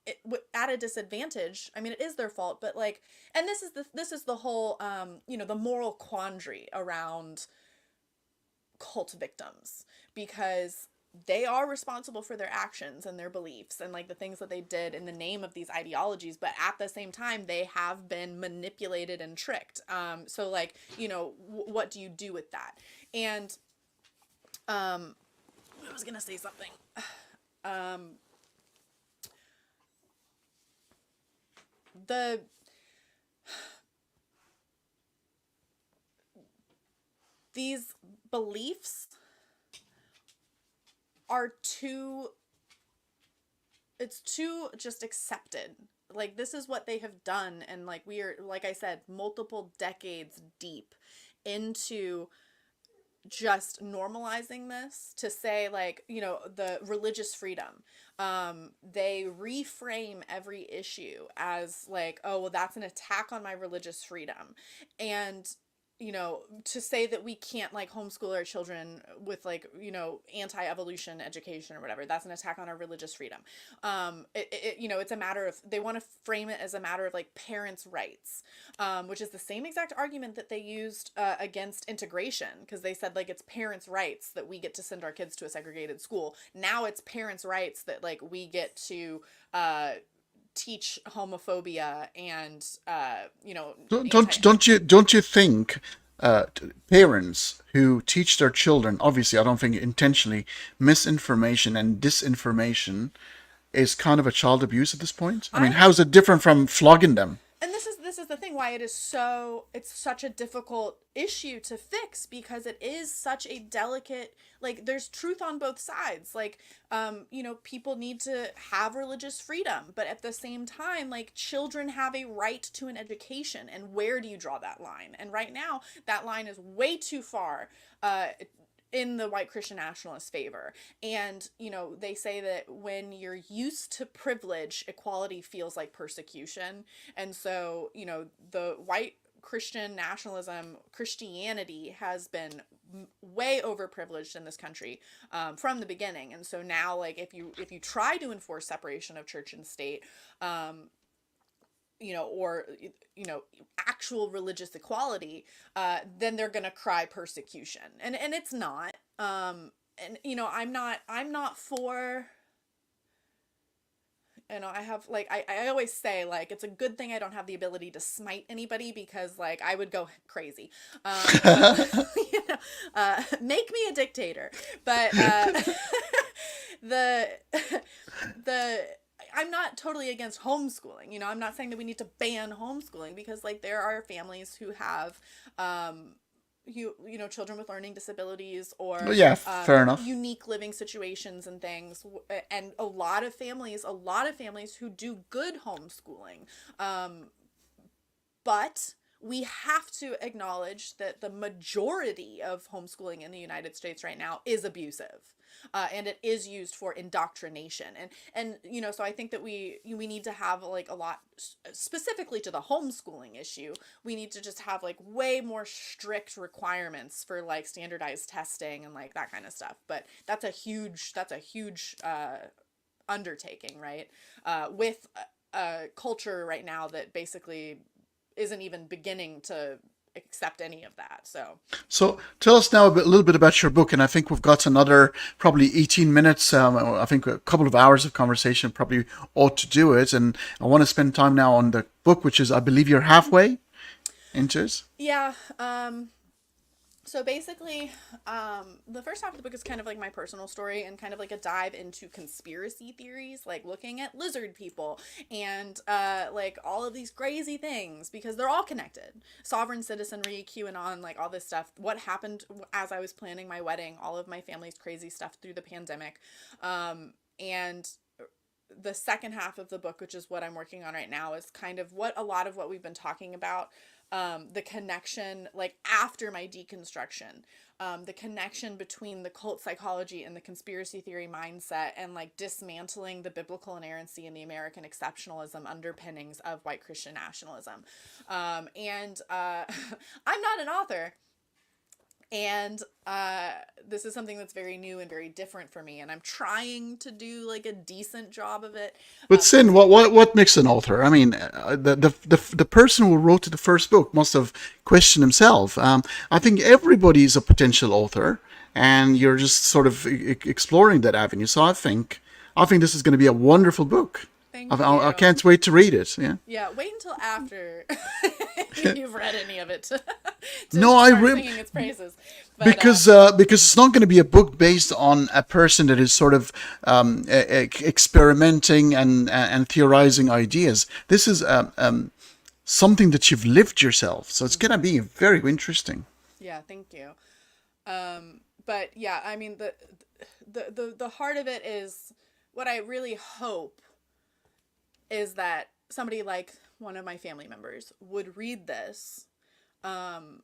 at a disadvantage. I mean, it is their fault, but like, and this is the whole the moral quandary around cult victims, because they are responsible for their actions and their beliefs and like the things that they did in the name of these ideologies, but at the same time they have been manipulated and tricked. So like, what do you do with that? And I was gonna say something. These beliefs are it's too just accepted like this is what they have done, and like we are, like I said, multiple decades deep into just normalizing this, to say like, you know, the religious freedom, they reframe every issue as like, oh well, that's an attack on my religious freedom. And you know, to say that we can't like homeschool our children with like, you know, anti-evolution education or whatever, that's an attack on our religious freedom. You know, it's a matter of, they want to frame it as a matter of like parents' rights, which is the same exact argument that they used against integration, because they said like it's parents' rights that we get to send our kids to a segregated school. Now it's parents' rights that like we get to teach homophobia and you know, anti. Don't you think parents who teach their children, obviously I don't think intentionally, misinformation and disinformation is kind of a child abuse at this point? I mean, I how's it different from flogging them? And this is the thing why it's such a difficult issue to fix, because it is such a delicate, like there's truth on both sides. Like you know, people need to have religious freedom, but at the same time, like children have a right to an education, and where do you draw that line? And right now that line is way too far in the white Christian nationalist favor. And, you know, they say that when you're used to privilege, equality feels like persecution. And so, you know, the white Christian nationalism, Christianity has been way overprivileged in this country from the beginning. And so now, like, if you try to enforce separation of church and state, you know, or, you know, actual religious equality, then they're gonna cry persecution, and it's not. And you know, I'm not for. You know, I have like I always say like it's a good thing I don't have the ability to smite anybody, because like I would go crazy. You know, make me a dictator, but the the I'm not totally against homeschooling. You know, I'm not saying that we need to ban homeschooling, because like there are families who have you know, children with learning disabilities, or Yeah, fair enough. unique living situations and things, and a lot of families who do good homeschooling, but we have to acknowledge that the majority of homeschooling in the United States right now is abusive. And it is used for indoctrination, and you know, so I think that we need to have like a lot, specifically to the homeschooling issue, we need to just have like way more strict requirements for like standardized testing and like that kind of stuff. But that's a huge undertaking, right? With a culture right now that basically isn't even beginning to accept any of that. So tell us now a little bit about your book, and I think we've got another probably 18 minutes. I think a couple of hours of conversation probably ought to do it, and I want to spend time now on the book, which is, I believe, you're halfway into it. Yeah. So basically, the first half of the book is kind of like my personal story, and kind of like a dive into conspiracy theories, like looking at lizard people and like all of these crazy things, because they're all connected. Sovereign citizenry, QAnon, like all this stuff. What happened as I was planning my wedding, all of my family's crazy stuff through the pandemic. And the second half of the book, which is what I'm working on right now, is kind of a lot of what we've been talking about. The connection, like after my deconstruction, the connection between the cult psychology and the conspiracy theory mindset, and like dismantling the biblical inerrancy and the American exceptionalism underpinnings of white Christian nationalism. And I'm not an author. And this is something that's very new and very different for me, and I'm trying to do like a decent job of it. But Sin, what makes an author? I mean, the person who wrote the first book must have questioned himself. I think everybody is a potential author, and you're just sort of exploring that avenue. So I think this is going to be a wonderful book. Thank I you. can't wait to read it. Yeah. Yeah, wait until after you've read any of it to No, start singing its praises. But, because it's not going to be a book based on a person that is sort of experimenting and theorizing ideas. This is something that you've lived yourself, so it's going to be very interesting. yeah, thank you. But yeah, I mean the heart of it is, what I really hope is that somebody like one of my family members would read this, and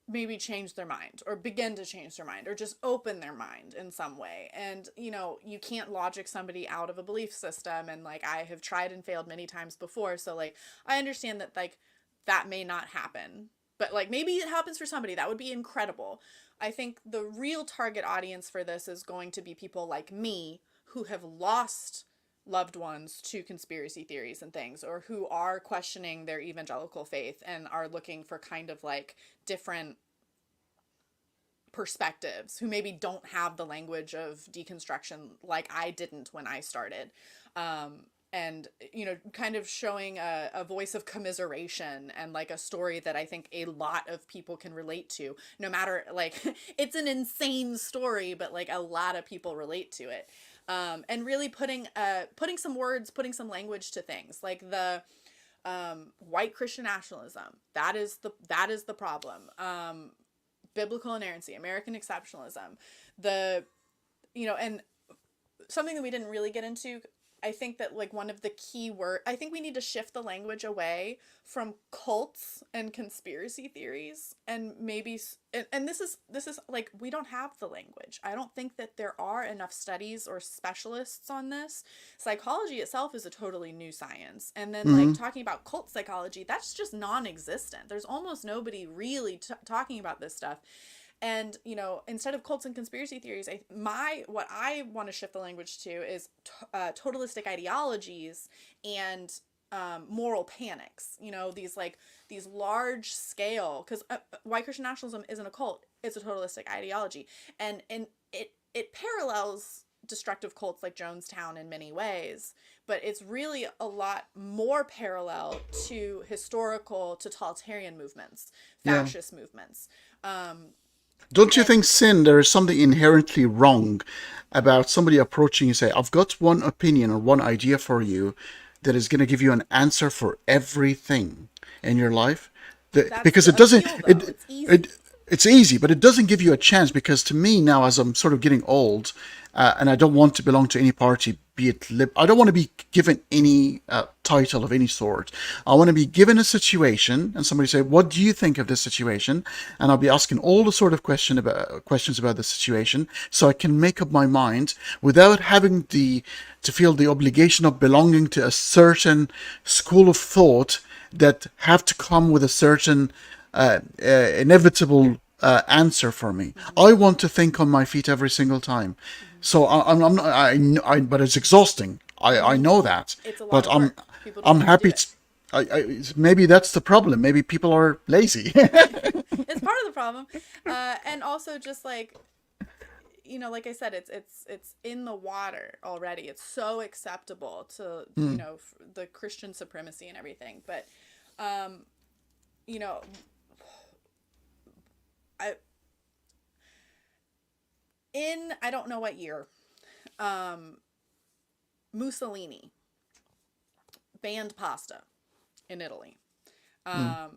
maybe change their mind or begin to change their mind or just open their mind in some way. And, you know, you can't logic somebody out of a belief system. And like, I have tried and failed many times before. So like, I understand that like that may not happen, but like maybe it happens for somebody. That would be incredible. I think the real target audience for this is going to be people like me who have lost loved ones to conspiracy theories and things, or who are questioning their evangelical faith and are looking for kind of like different perspectives, who maybe don't have the language of deconstruction like I didn't when I started. And, you know, kind of showing a voice of commiseration and like a story that I think a lot of people can relate to, no matter like, it's an insane story, but like a lot of people relate to it. And really putting some words, putting some language to things like the white Christian nationalism. That is the problem. Biblical inerrancy, American exceptionalism, and something that we didn't really get into. I think that like one of the key I think we need to shift the language away from cults and conspiracy theories, and maybe, and this is like, we don't have the language. I don't think that there are enough studies or specialists on this. Psychology itself is a totally new science. And then like talking about cult psychology, that's just non-existent. There's almost nobody really talking about this stuff. And, you know, instead of cults and conspiracy theories, what I want to shift the language to is totalistic ideologies and moral panics. You know, these large scale, because white Christian nationalism isn't a cult; it's a totalistic ideology, and it parallels destructive cults like Jonestown in many ways, but it's really a lot more parallel to historical totalitarian movements, fascist movements. Don't you think, Sin, there is something inherently wrong about somebody approaching you and say, I've got one opinion or one idea for you that is going to give you an answer for everything in your life? Because it doesn't, it's easy. it's easy, but it doesn't give you a chance. Because to me now, as I'm sort of getting old, and I don't want to belong to any party, be it I don't want to be given any title of any sort. I want to be given a situation, and somebody say, "What do you think of this situation?" And I'll be asking all the sort of questions about the situation, so I can make up my mind without having to feel the obligation of belonging to a certain school of thought that have to come with a certain inevitable answer for me. I want to think on my feet every single time. So I'm not, but it's exhausting. I know that. It's a lot But of work. People don't I'm want to happy. do it. Maybe that's the problem. Maybe people are lazy. It's part of the problem. And also just like, you know, like I said, it's in the water already. It's so acceptable to, you know, the Christian supremacy and everything. But, you know, I don't know what year, Mussolini banned pasta in Italy. I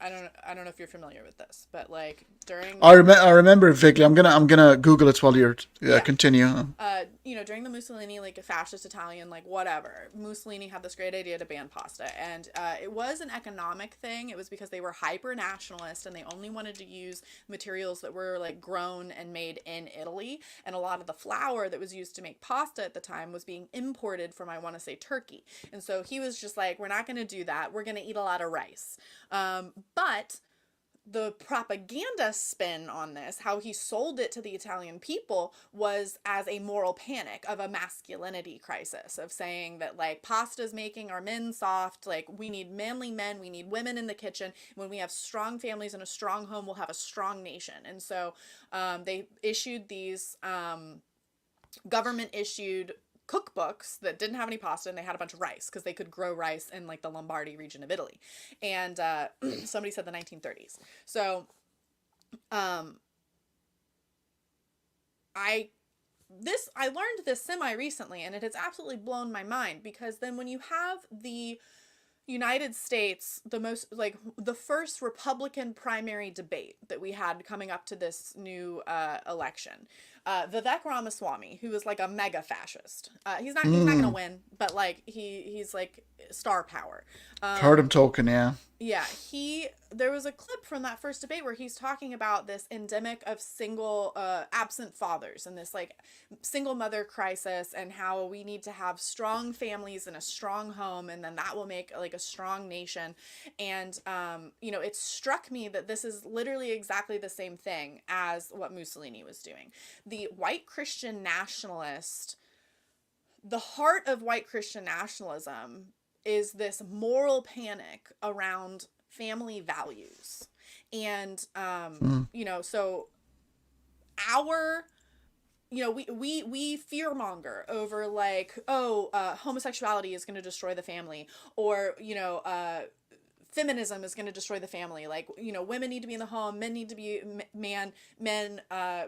don't know if you're familiar with this, but like during I remember it vaguely. I'm gonna Google it while you're continue. You know, during the Mussolini, like a fascist Italian, like whatever, Mussolini had this great idea to ban pasta, and it was an economic thing. It was because they were hyper nationalist and they only wanted to use materials that were like grown and made in Italy, and a lot of the flour that was used to make pasta at the time was being imported from, I want to say, Turkey. And so he was just like, we're not going to do that. We're going to eat a lot of rice. But the propaganda spin on this, how he sold it to the Italian people, was as a moral panic of a masculinity crisis, of saying that like pasta's making our men soft, like we need manly men, we need women in the kitchen. When we have strong families and a strong home, we'll have a strong nation. And so they issued these government issued cookbooks that didn't have any pasta, and they had a bunch of rice because they could grow rice in like the Lombardy region of Italy. And somebody said the 1930s. So I learned this semi recently, and it has absolutely blown my mind, because then when you have the United States, the first Republican primary debate that we had coming up to this new election, Vivek Ramaswamy, who is like a mega fascist. He's not gonna win, but like he's like star power. Heard him Um, talking, yeah. yeah, there was a clip from that first debate where he's talking about this endemic of single absent fathers and this like single mother crisis, and how we need to have strong families and a strong home, and then that will make like a strong nation. And it struck me that this is literally exactly the same thing as what Mussolini was doing. The white Christian nationalist, the heart of white Christian nationalism is this moral panic around family values. And, Mm. so our, we fear monger over like, oh, homosexuality is going to destroy the family, or, feminism is going to destroy the family. Like, women need to be in the home, men need to be men,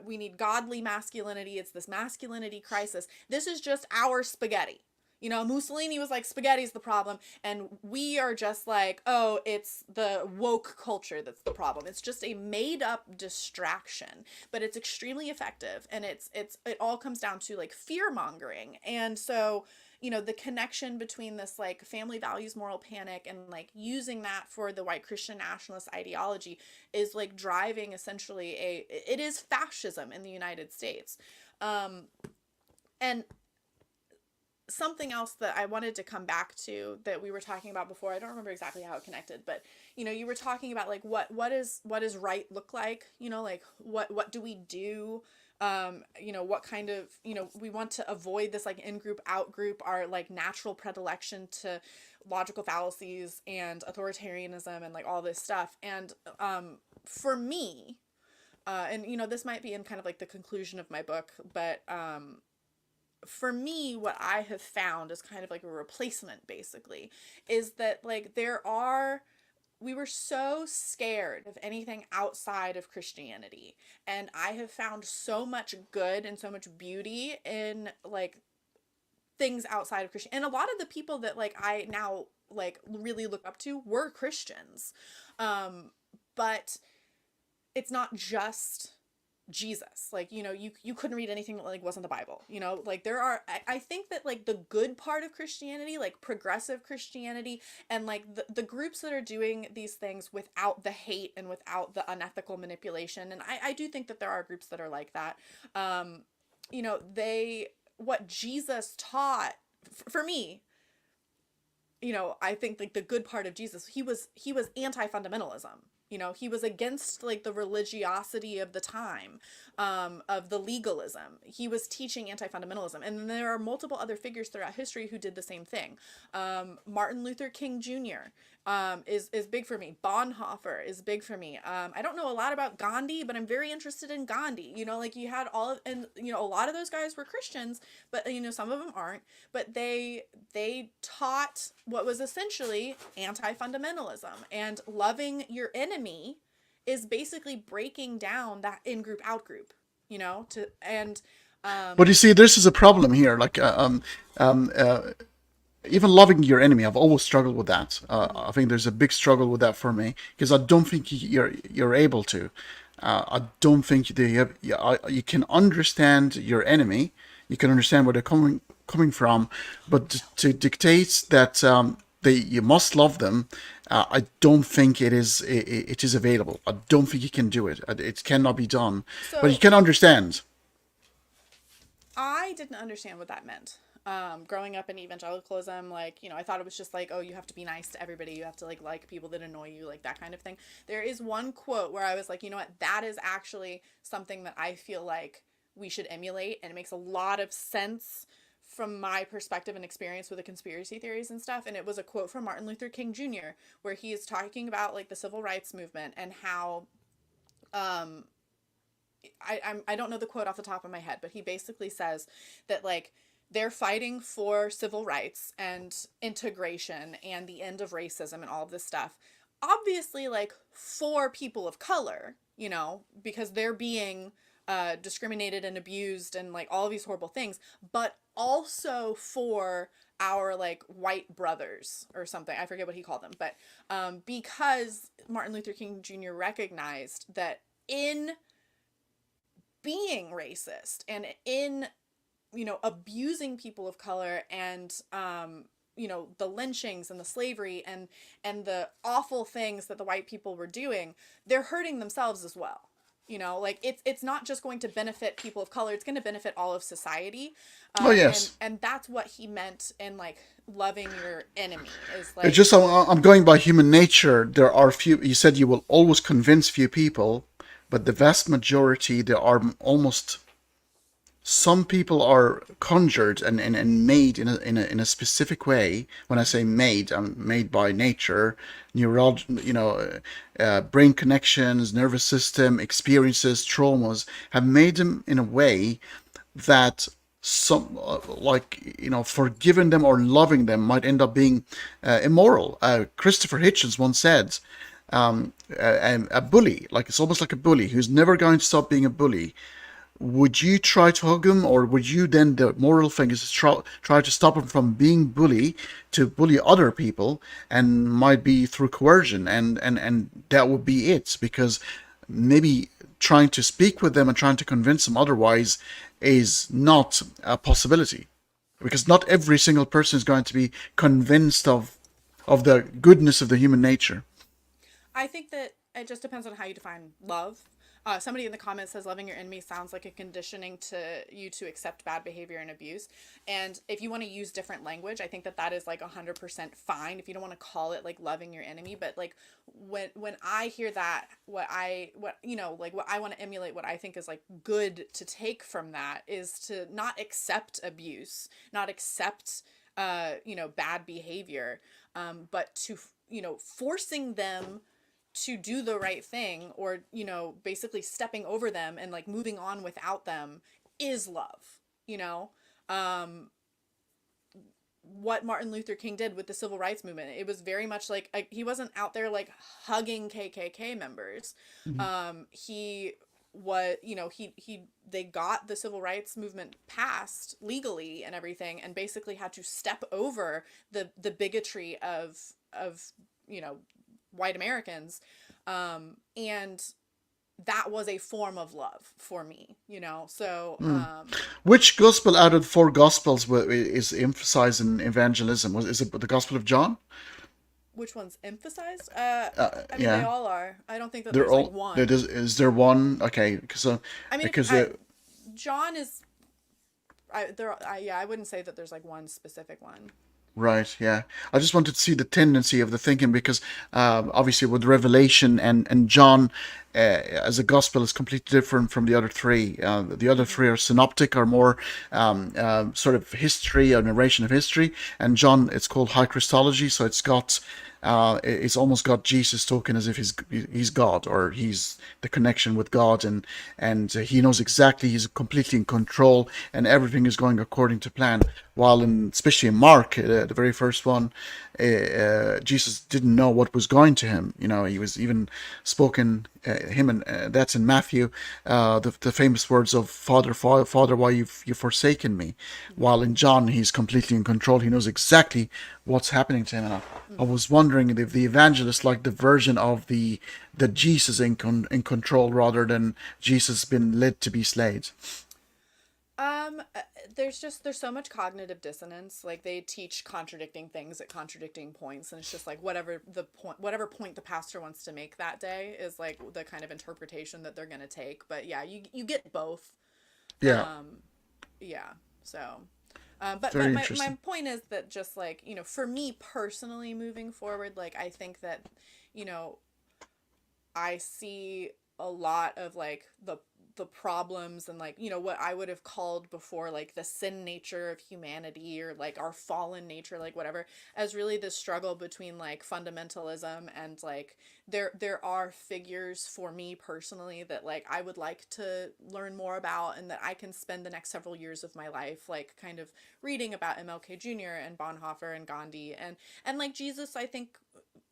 we need godly masculinity. It's this masculinity crisis. This is just our spaghetti. Mussolini was like, spaghetti's the problem, and we are just like, oh, it's the woke culture that's the problem. It's just a made up distraction, but it's extremely effective, and it all comes down to like fear mongering. And so, the connection between this like family values moral panic and like using that for the white Christian nationalist ideology is like driving essentially it is fascism in the United States. And something else that I wanted to come back to that we were talking about before, I don't remember exactly how it connected, but you were talking about like what does right look like, like what do we do, what kind of, we want to avoid this like in-group out-group, our like natural predilection to logical fallacies and authoritarianism and like all this stuff. And for me, and this might be in kind of like the conclusion of my book, but for me, what I have found is kind of like a replacement, basically, is that like we were so scared of anything outside of Christianity. And I have found so much good and so much beauty in like things outside of Christian. And a lot of the people that like I now like really look up to were Christians. But it's not just Jesus. Like, you couldn't read anything that like wasn't the Bible, like there are, I think that like the good part of Christianity, like progressive Christianity, and like the groups that are doing these things without the hate and without the unethical manipulation. And I do think that there are groups that are like that. What Jesus taught, for me, I think like the good part of Jesus, he was anti-fundamentalism. He was against like the religiosity of the time, of the legalism. He was teaching anti-fundamentalism. And there are multiple other figures throughout history who did the same thing. Martin Luther King Jr. Is big for me. Bonhoeffer is big for me. I don't know a lot about Gandhi, but I'm very interested in Gandhi. Like you had and a lot of those guys were Christians, but some of them aren't. But they taught what was essentially anti-fundamentalism, and loving your enemy is basically breaking down that in-group out-group, to and But you see, this is a problem here. Like, even loving your enemy, I've always struggled with that. I think there's a big struggle with that for me, because I don't think you're able to. I don't think you can understand your enemy. You can understand where they're coming from, but to dictate that you must love them, I don't think it is available. I don't think you can do it. It cannot be done. But you so can understand. I didn't understand what that meant. Growing up in evangelicalism, like, I thought it was just like, oh, you have to be nice to everybody. You have to like people that annoy you, like that kind of thing. There is one quote where I was like, you know what, that is actually something that I feel like we should emulate. And it makes a lot of sense from my perspective and experience with the conspiracy theories and stuff. And it was a quote from Martin Luther King Jr., where he is talking about like the civil rights movement and how, I don't know the quote off the top of my head, but he basically says that like they're fighting for civil rights and integration and the end of racism and all of this stuff. Obviously, like for people of color, because they're being discriminated and abused and like all of these horrible things, but also for our like white brothers or something. I forget what he called them, but because Martin Luther King Jr. recognized that in being racist and in, abusing people of color, and the lynchings and the slavery and the awful things that the white people were doing, they're hurting themselves as well. Like it's not just going to benefit people of color, it's going to benefit all of society. Oh And yes. that's what he meant in like loving your enemy is It's like, just I'm going by human nature. There are few. You said you will always convince few people, but the vast majority, there are almost some people are conjured and made in a specific way. When I say made, I'm made by nature, brain connections, nervous system, experiences, traumas have made them in a way that some forgiving them or loving them might end up being immoral. Christopher Hitchens once said, a bully, like it's almost like a bully who's never going to stop being a bully. Would you try to hug him, or would you then, the moral thing is to try to stop him from being bully, to bully other people, and might be through coercion, and that would be it, because maybe trying to speak with them and trying to convince them otherwise is not a possibility, because not every single person is going to be convinced of the goodness of the human nature. I think that it just depends on how you define love. Somebody in the comments says loving your enemy sounds like a conditioning to you to accept bad behavior and abuse. And if you want to use different language, I think that that is like 100% fine. If you don't want to call it like loving your enemy, but like when I hear that, what I want to emulate, what I think is like good to take from that is to not accept abuse, not accept bad behavior, but to forcing them to do the right thing, or basically stepping over them and like moving on without them, is love. you know um what Martin Luther King did with the civil rights movement, it was very much like he wasn't out there like hugging KKK members. Mhm. He was, they got the civil rights movement passed legally and everything, and basically had to step over the bigotry of you know white Americans. And that was a form of love for me. So Mm. Which gospel out of the four gospels is emphasized in evangelism? Is it the Gospel of John? which one's emphasized? I mean, they Yeah, all are. I don't think that they're there's like all. There one. is there one? Okay, because I mean, because uh, John is, yeah, I wouldn't say that there's like one specific one. right, yeah. I just wanted to see the tendency of the thinking, because obviously with Revelation and John as a gospel is completely different from the other three. The other Hmm. three are synoptic, or more sort of history or narration of history, and John, it's called high Christology, so it's almost got Jesus talking as if he's God, or he's the connection with God, and he knows exactly, he's completely in control, and everything is going according to plan. While especially in Mark, the very first one, Jesus didn't know what was going to him. He was even spoken him, and that's in Matthew, the famous words of Father, Father, why you've forsaken me. While in John, he's completely in control. He knows exactly what's happening to him. And I Hmm. was wondering if the evangelist like the version of the Jesus in control, rather than Jesus been led to be slayed. Um, uh, there's so much cognitive dissonance. Like they teach contradicting things at contradicting points, and it's just like whatever point the pastor wants to make that day is like the kind of interpretation that they're gonna take. But yeah, you get both. Yeah, Um, yeah. So, but very my interesting. point is that just like for me personally, moving forward, like I think that you know I see a lot of like the problems and like what I would have called before like the sin nature of humanity, or like our fallen nature, like whatever, as really the struggle between like fundamentalism and like there are figures for me personally that like I would like to learn more about, and that I can spend the next several years of my life like kind of reading about MLK Jr. and Bonhoeffer and Gandhi, and like Jesus, I think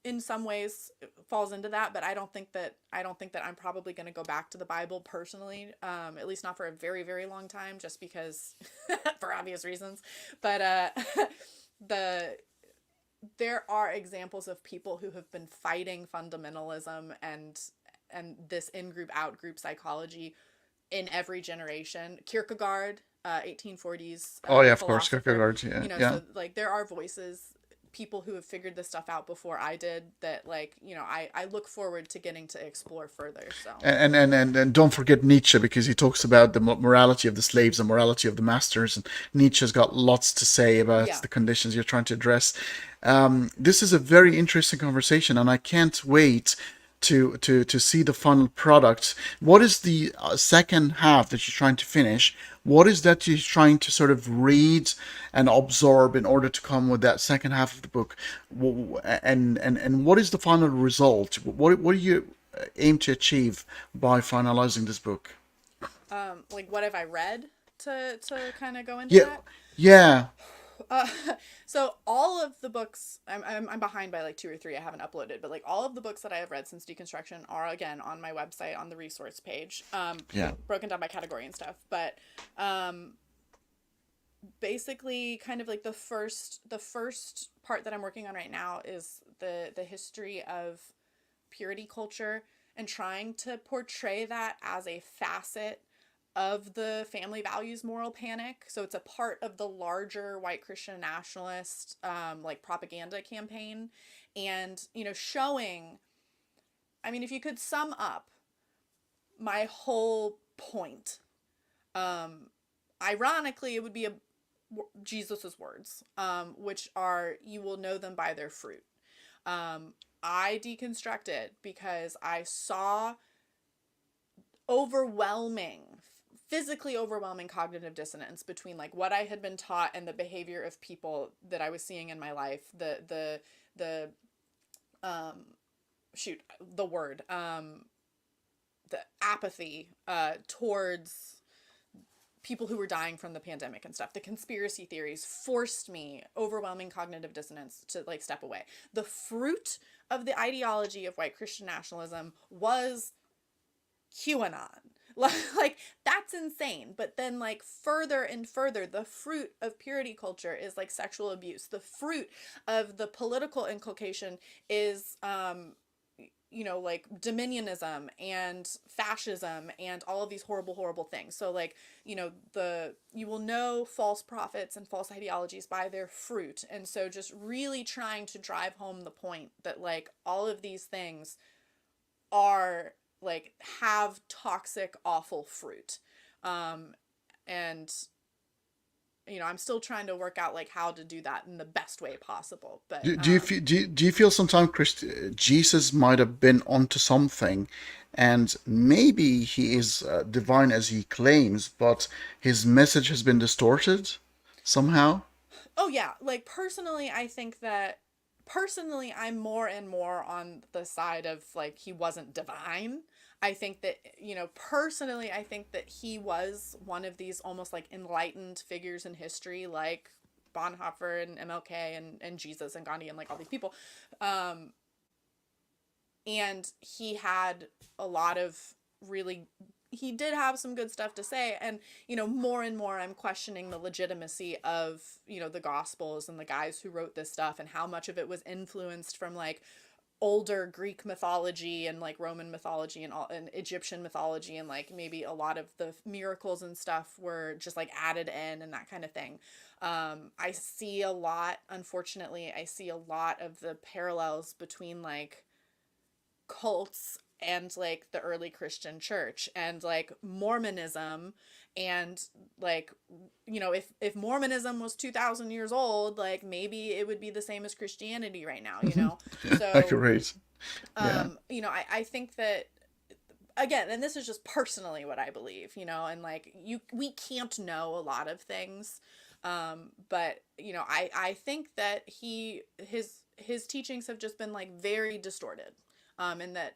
in some ways falls into that, but I don't think that I'm probably going to go back to the Bible personally, at least not for a very very long time, just because for obvious reasons. But the there are examples of people who have been fighting fundamentalism and this in group out group psychology in every generation. Kierkegaard, 1840s Oh yeah, of course, philosopher. Kierkegaard. Yeah, yeah. So like there are voices, people who have figured this stuff out before I did, that like, I look forward to getting to explore further. So And don't forget Nietzsche, because he talks about the morality of the slaves and morality of the masters, and Nietzsche's got lots to say about yeah. the conditions you're trying to address. This is a very interesting conversation, and I can't wait to see the final product. What is the second half that you're trying to finish? What is that you're trying to sort of read and absorb in order to come with that second half of the book? And what is the final result? What do you aim to achieve by finalizing this book? Like what have I read to kind of go into Yeah, that? yeah, Uh, so all of the books, I'm behind by like two or three I haven't uploaded, but like all of the books that I have read since deconstruction are again on my website on the resource page, yeah. broken down by category and stuff. But um, basically, kind of like the first part that I'm working on right now is the history of purity culture and trying to portray that as a facet of the family values moral panic. So it's a part of the larger white Christian nationalist like propaganda campaign, and showing. I mean, if you could sum up my whole point, um, ironically, it would be Jesus's words, which are, "You will know them by their fruit." Um, I deconstructed because I saw overwhelming, physically overwhelming cognitive dissonance between like what I had been taught and the behavior of people that I was seeing in my life. The um shoot the word the apathy towards people who were dying from the pandemic and stuff. The conspiracy theories forced me, overwhelming cognitive dissonance, to like step away. The fruit of the ideology of white Christian nationalism was QAnon. Like that's insane. But then like further and further, the fruit of purity culture is like sexual abuse. The fruit of the political inculcation is like dominionism and fascism and all of these horrible, horrible things. So like, you will know false prophets and false ideologies by their fruit. And so just really trying to drive home the point that like all of these things are like have toxic, awful fruit. And I'm still trying to work out like how to do that in the best way possible. But Do you feel sometimes Jesus might have been onto something, and maybe he is divine as he claims, but his message has been distorted somehow? oh yeah, like personally I'm more and more on the side of like he wasn't divine. I think that, personally, I think that he was one of these almost like enlightened figures in history, like Bonhoeffer and MLK and Jesus and Gandhi and like all these people. Um, and he had a lot of really, he did have some good stuff to say. And, more and more I'm questioning the legitimacy of, the Gospels and the guys who wrote this stuff and how much of it was influenced from like older Greek mythology and like Roman mythology and all and Egyptian mythology, and like maybe a lot of the miracles and stuff were just like added in and that kind of thing. I see a lot, unfortunately, I see a lot of the parallels between like cults and like the early Christian church and like Mormonism, and like, if Mormonism was 2000 years old, like maybe it would be the same as Christianity right now. So Accurate. Yeah. I think that, again, and this is just personally what I believe, and like we can't know a lot of things, but I think that his teachings have just been like very distorted, and that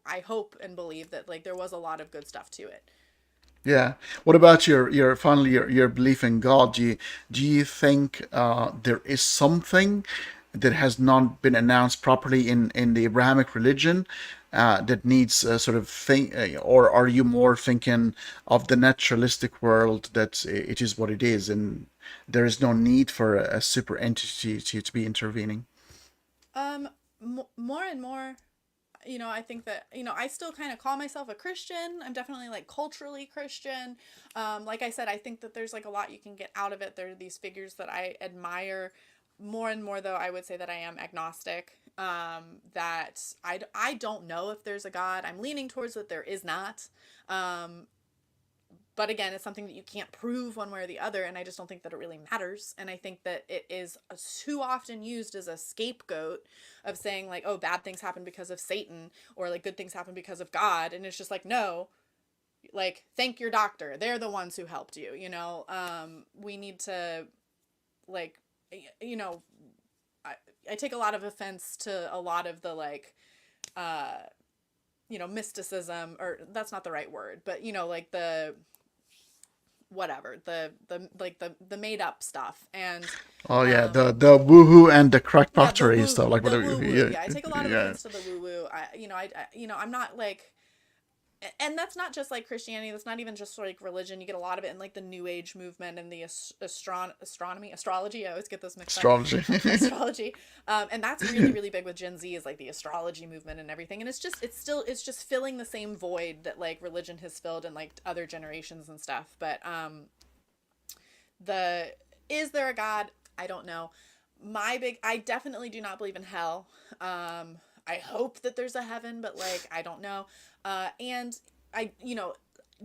I hope and believe that like there was a lot of good stuff to it. Yeah. What about your finally your belief in God? Do you think there is something that has not been announced properly in the Abrahamic religion that needs sort of think, or are you more thinking of the naturalistic world that it is what it is, and there is no need for a super entity to be intervening? More and more, I think that, I still kind of call myself a Christian. I'm definitely like culturally Christian. Like I said, I think that there's like a lot you can get out of it. There are these figures that I admire more and more, though I would say that I am agnostic. That I don't know if there's a God. I'm leaning towards that there is not. But again, it's something that you can't prove one way or the other, and I just don't think that it really matters. And I think that it is too often used as a scapegoat of saying like, oh, bad things happen because of Satan, or like good things happen because of God. And it's just like, no, like, thank your doctor. They're the ones who helped you, we need to, like, you know, I take a lot of offense to a lot of the like, mysticism, or that's not the right word, but like the whatever, the made up stuff. And Oh yeah, the woohoo and the crack yeah, the factory woo stuff, like the whatever. woo woo. Yeah, Yeah, I take a lot of yeah. offense to the woo woo. I'm not like, and that's not just like Christianity. That's not even just like religion. You get a lot of it in like the New Age movement and the astrology. I always get those mixed up. Astrology. Astrology, and that's really really big with Gen Z, is like the astrology movement and everything. And it's just filling the same void that like religion has filled in like other generations and stuff. But the is there a God? I don't know. I definitely do not believe in hell. I hope that there's a heaven, but like, I don't know. And I,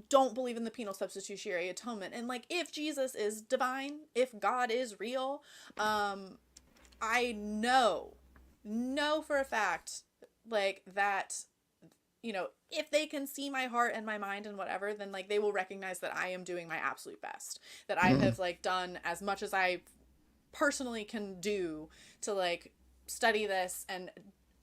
don't believe in the penal substitutionary atonement. And like, if Jesus is divine, if God is real, I know for a fact, like that, if they can see my heart and my mind and whatever, then like they will recognize that I am doing my absolute best, that I have like done as much as I personally can do to like study this, and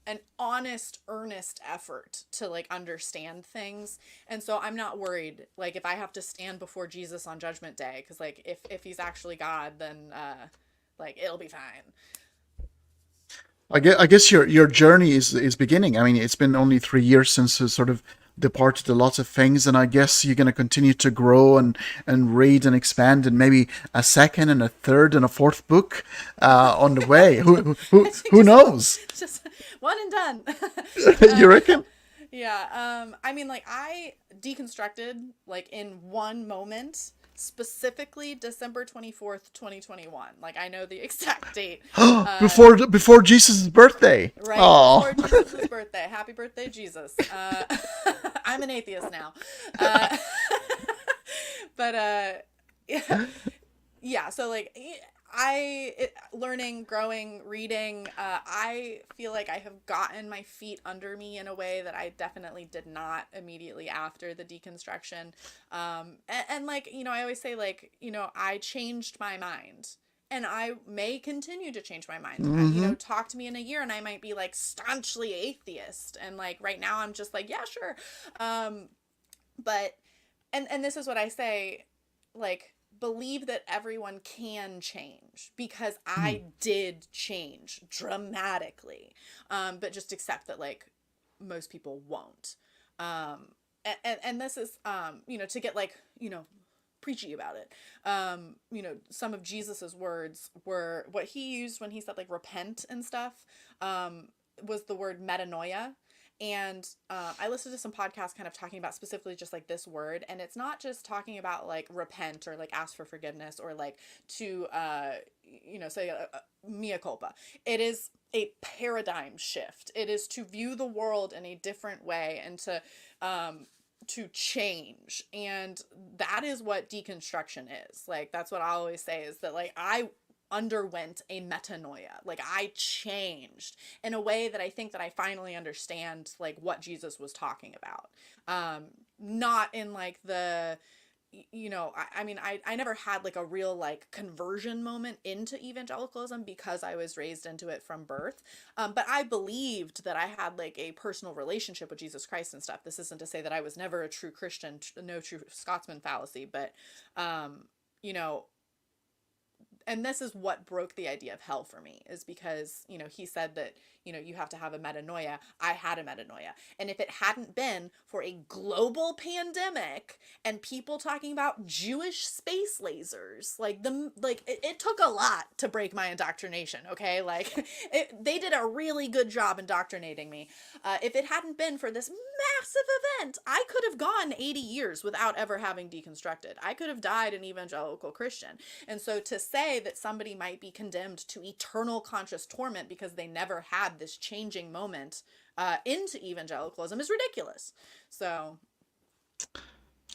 an honest, earnest effort to like understand things. And so I'm not worried, like, if I have to stand before Jesus on Judgment Day, because like if he's actually God, then like it'll be fine. I guess your journey is beginning. I mean, it's been only 3 years since you sort of departed a lot of things, and I guess you're going to continue to grow and read and expand, and maybe a second and a third and a fourth book on the way. Who knows? Just one and done. You reckon? Yeah. I mean, like, I deconstructed like in one moment, specifically December 24th, 2021. Like, I know the exact date. Before Jesus' birthday. Right Oh. before Jesus' birthday. Happy birthday, Jesus. I'm an atheist now. But yeah, so like learning, growing, reading, I feel like I have gotten my feet under me in a way that I definitely did not immediately after the deconstruction. And like, I always say, like, I changed my mind. And I may continue to change my mind. Talk to me in a year and I might be like staunchly atheist. And like right now I'm just like, yeah, sure. But and this is what I say, like, believe that everyone can change, because I did change dramatically. But just accept that like most people won't. And this is to get like, preachy about it. Some of Jesus's words were what he used when he said like repent and stuff, was the word metanoia. And I listened to some podcasts kind of talking about specifically just like this word. And it's not just talking about like repent or like ask for forgiveness or like to, say mea culpa. It is a paradigm shift. It is to view the world in a different way and to change. And that is what deconstruction is. Like, that's what I always say, is that like I underwent a metanoia. Like, I changed in a way that I think that I finally understand like what Jesus was talking about. Not in like the, I never had like a real like conversion moment into evangelicalism because I was raised into it from birth. But I believed that I had like a personal relationship with Jesus Christ and stuff. This isn't to say that I was never a true Christian, no true Scotsman fallacy, but, and this is what broke the idea of hell for me, is because, he said that, you have to have a metanoia. I had a metanoia. And if it hadn't been for a global pandemic and people talking about Jewish space lasers, it took a lot to break my indoctrination, okay? They did a really good job indoctrinating me. If it hadn't been for this massive event, I could have gone 80 years without ever having deconstructed. I could have died an evangelical Christian. And so to say that somebody might be condemned to eternal conscious torment because they never had this changing moment into evangelicalism is ridiculous. So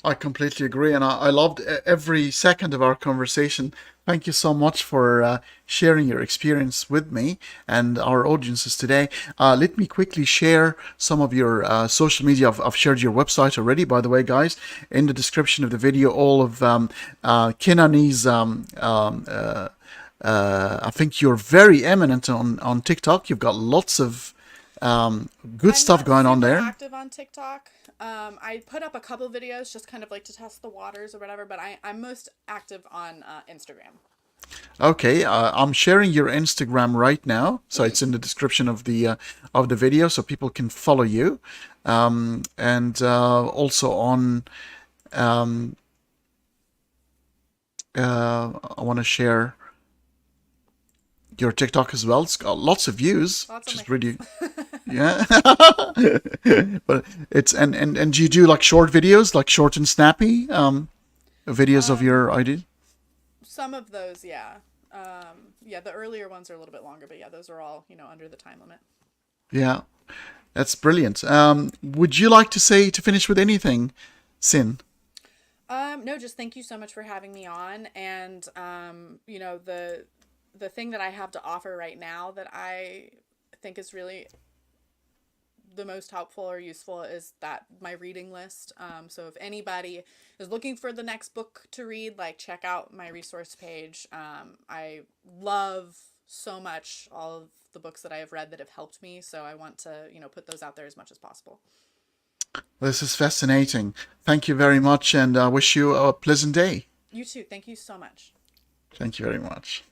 I completely agree, and I loved every second of our conversation. Thank you so much for sharing your experience with me and our audiences today. Let me quickly share some of your social media. I've shared your website already, by the way, guys. In the description of the video, all of Cynane's, I think you're very eminent on TikTok. You've got lots of good stuff going on there. I'm not super active on TikTok. I put up a couple videos just kind of like to test the waters or whatever, but I'm most active on Instagram. Okay, I'm sharing your Instagram right now, so it's in the description of the video, so people can follow you, and also on. I want to share your TikTok as well. It's got lots of views, which is really. Yeah. But it's and do you do like short videos, like short and snappy videos of your ideas? Some of those, yeah. Yeah, the earlier ones are a little bit longer, but yeah, those are all, under the time limit. Yeah. That's brilliant. Would you like to finish with anything, Cyn? No, just thank you so much for having me on. And the thing that I have to offer right now that I think is really the most helpful or useful is that my reading list. So if anybody is looking for the next book to read, check out my resource page. I love so much all of the books that I have read that have helped me. So I want to, put those out there as much as possible. This is fascinating. Thank you very much, and I wish you a pleasant day. You too. Thank you so much. Thank you very much.